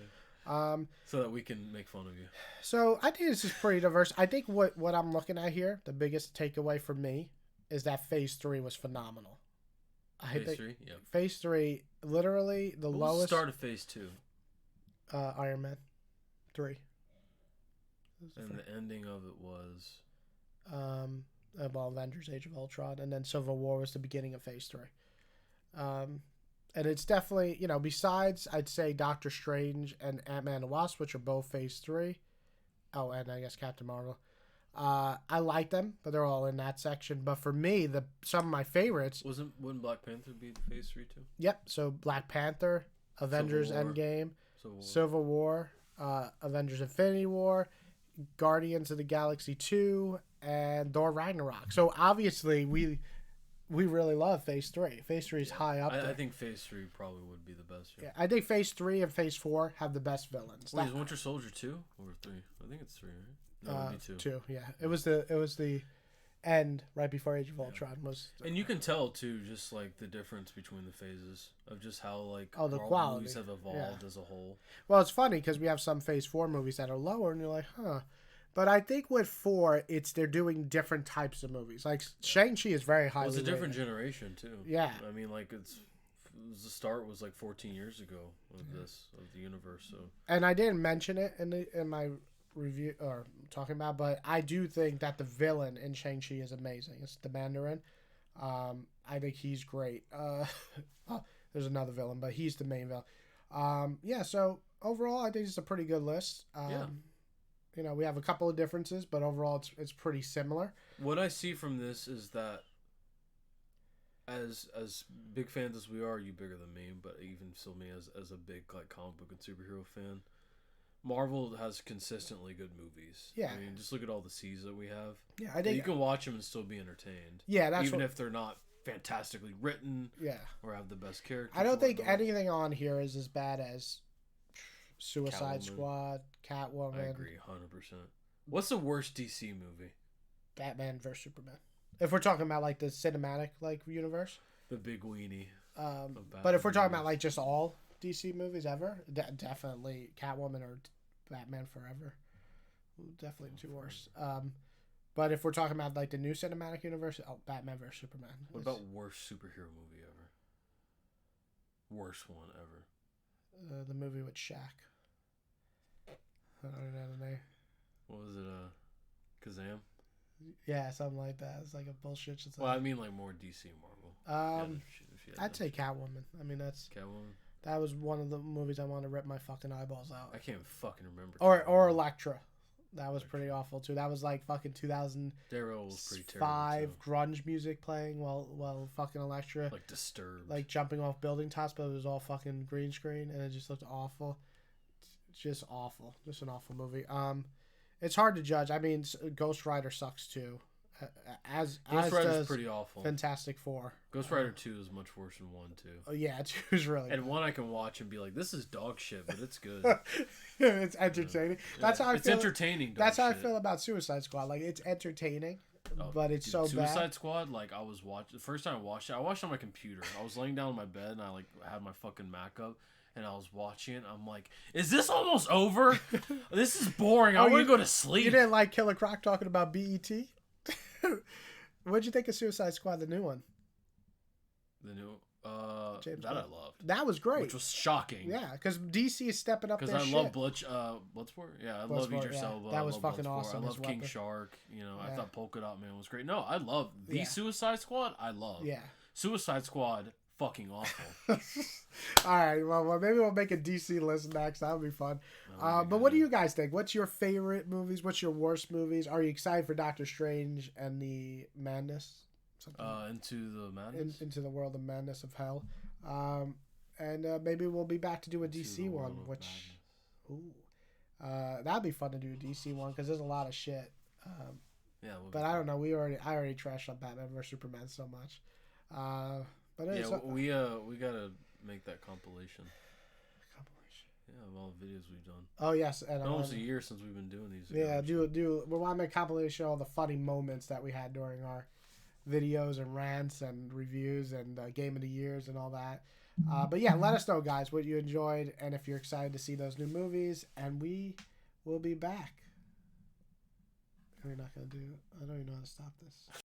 so that we can make fun of you. So I think this is pretty diverse. I think what I'm looking at here, the biggest takeaway for me, is that Phase 3 was phenomenal. Phase 3? Yeah. Phase 3, literally the what lowest... was the start of Phase 2? Iron Man 3. And the ending of it was... Avengers Age of Ultron, and then Civil War was the beginning of Phase 3. And it's definitely, you know, besides, I'd say Doctor Strange and Ant-Man and the Wasp, which are both Phase 3. Oh, and I guess Captain Marvel. I like them, but they're all in that section. But for me, some of my favorites... Wouldn't Black Panther be Phase 3 too? Yep, so Black Panther, Avengers Endgame, Civil War, Avengers Infinity War, Guardians of the Galaxy 2, and Thor Ragnarok. So obviously we really love Phase 3. Phase 3 is high up there. I think Phase 3 probably would be the best. Yeah, I think Phase 3 and Phase 4 have the best villains. Wait, is Winter Soldier 2 or 3? I think it's 3, right? No, it'd be 2. 2, yeah. It was the end right before Age of Ultron was. And you can tell too, just like the difference between the phases of just how like the quality movies have evolved as a whole. Well, it's funny because we have some Phase 4 movies that are lower, and you're like, huh. But I think with 4, they're doing different types of movies. Like Shang Chi is very highly. It's a different rated. generation too. Yeah. I mean, like the start was like 14 years ago of the universe. So. And I didn't mention it in my review or talking about, but I do think that the villain in Shang Chi is amazing. It's the Mandarin. I think he's great. There's another villain, but he's the main villain. So overall, I think it's a pretty good list. You know, we have a couple of differences, but overall, it's pretty similar. What I see from this is that, as big fans as we are, you bigger than me, but even still me as a big like comic book and superhero fan, Marvel has consistently good movies. Yeah, I mean, just look at all the C's that we have. Yeah, I think you can watch them and still be entertained. Yeah, that's even if they're not fantastically written. Yeah, or have the best characters. I don't think anything on here is as bad as Suicide Catwoman. Squad, Catwoman. I agree, 100%. What's the worst DC movie? Batman vs Superman. If we're talking about like the cinematic like universe, the big weenie. But if we're talking about like just all DC movies ever, definitely Catwoman or Batman Forever. Definitely the two worst. But if we're talking about like the new cinematic universe, Batman vs Superman. What about worst superhero movie ever? Worst one ever. The movie with Shaq. I don't know the name. What was it? Kazam? Yeah, something like that. It's like a bullshit. Well, I mean like more DC Marvel. I'd say Catwoman. I mean that's Catwoman. That was one of the movies I wanted to rip my fucking eyeballs out. I can't fucking remember. Or Elektra. That was pretty awful too. That was like fucking 2005 Daryl was pretty terrible too. grunge music playing while fucking Elektra Like Disturbed, like jumping off building tops, but it was all fucking green screen and it just looked awful. Just awful. Just an awful movie. It's hard to judge. I mean, Ghost Rider sucks too. Ghost Rider's pretty awful. Fantastic Four. Ghost Rider 2 is much worse than 1 too. Oh yeah, 2 is really. And 1 I can watch and be like, this is dog shit, but it's good. It's entertaining. Yeah. That's how I feel. It's entertaining. That's how I feel about Suicide Squad. Like it's entertaining, but it's so bad. Suicide Squad. Like I was watching the first time I watched it. I watched it on my computer. I was laying down on my bed and I like had my fucking Mac up. And I was watching it. I'm like, is this almost over? This is boring. I want to go to sleep. You didn't like Killer Croc talking about BET? What'd you think of Suicide Squad, the new one? The new, that I loved. That was great. Which was shocking. Yeah, because DC is stepping up. Because I love Bloodsport. Yeah, I love Idris Elba. That was fucking awesome. I love King Shark. You know, I thought Polka Dot Man was great. No, I love the Suicide Squad. I love. Yeah. Suicide Squad. Fucking awful. All right, well, maybe we'll make a DC list next. That would be fun. But what do you guys think? What's your favorite movies? What's your worst movies? Are you excited for Doctor Strange and the Madness? Into the Madness? Into the World of Madness of Hell. And maybe we'll be back to do a DC one, which... that'd be fun to do a DC one, because there's a lot of shit. But I don't know. I already trashed on Batman vs Superman so much. But we gotta make that compilation. Yeah, of all the videos we've done. Oh yes, and almost a year since we've been doing these. Yeah, we want to make a compilation of all the funny moments that we had during our videos and rants and reviews and Game of the Years and all that. But yeah, let us know, guys, what you enjoyed and if you're excited to see those new movies. And we will be back. We're not gonna do. I don't even know how to stop this.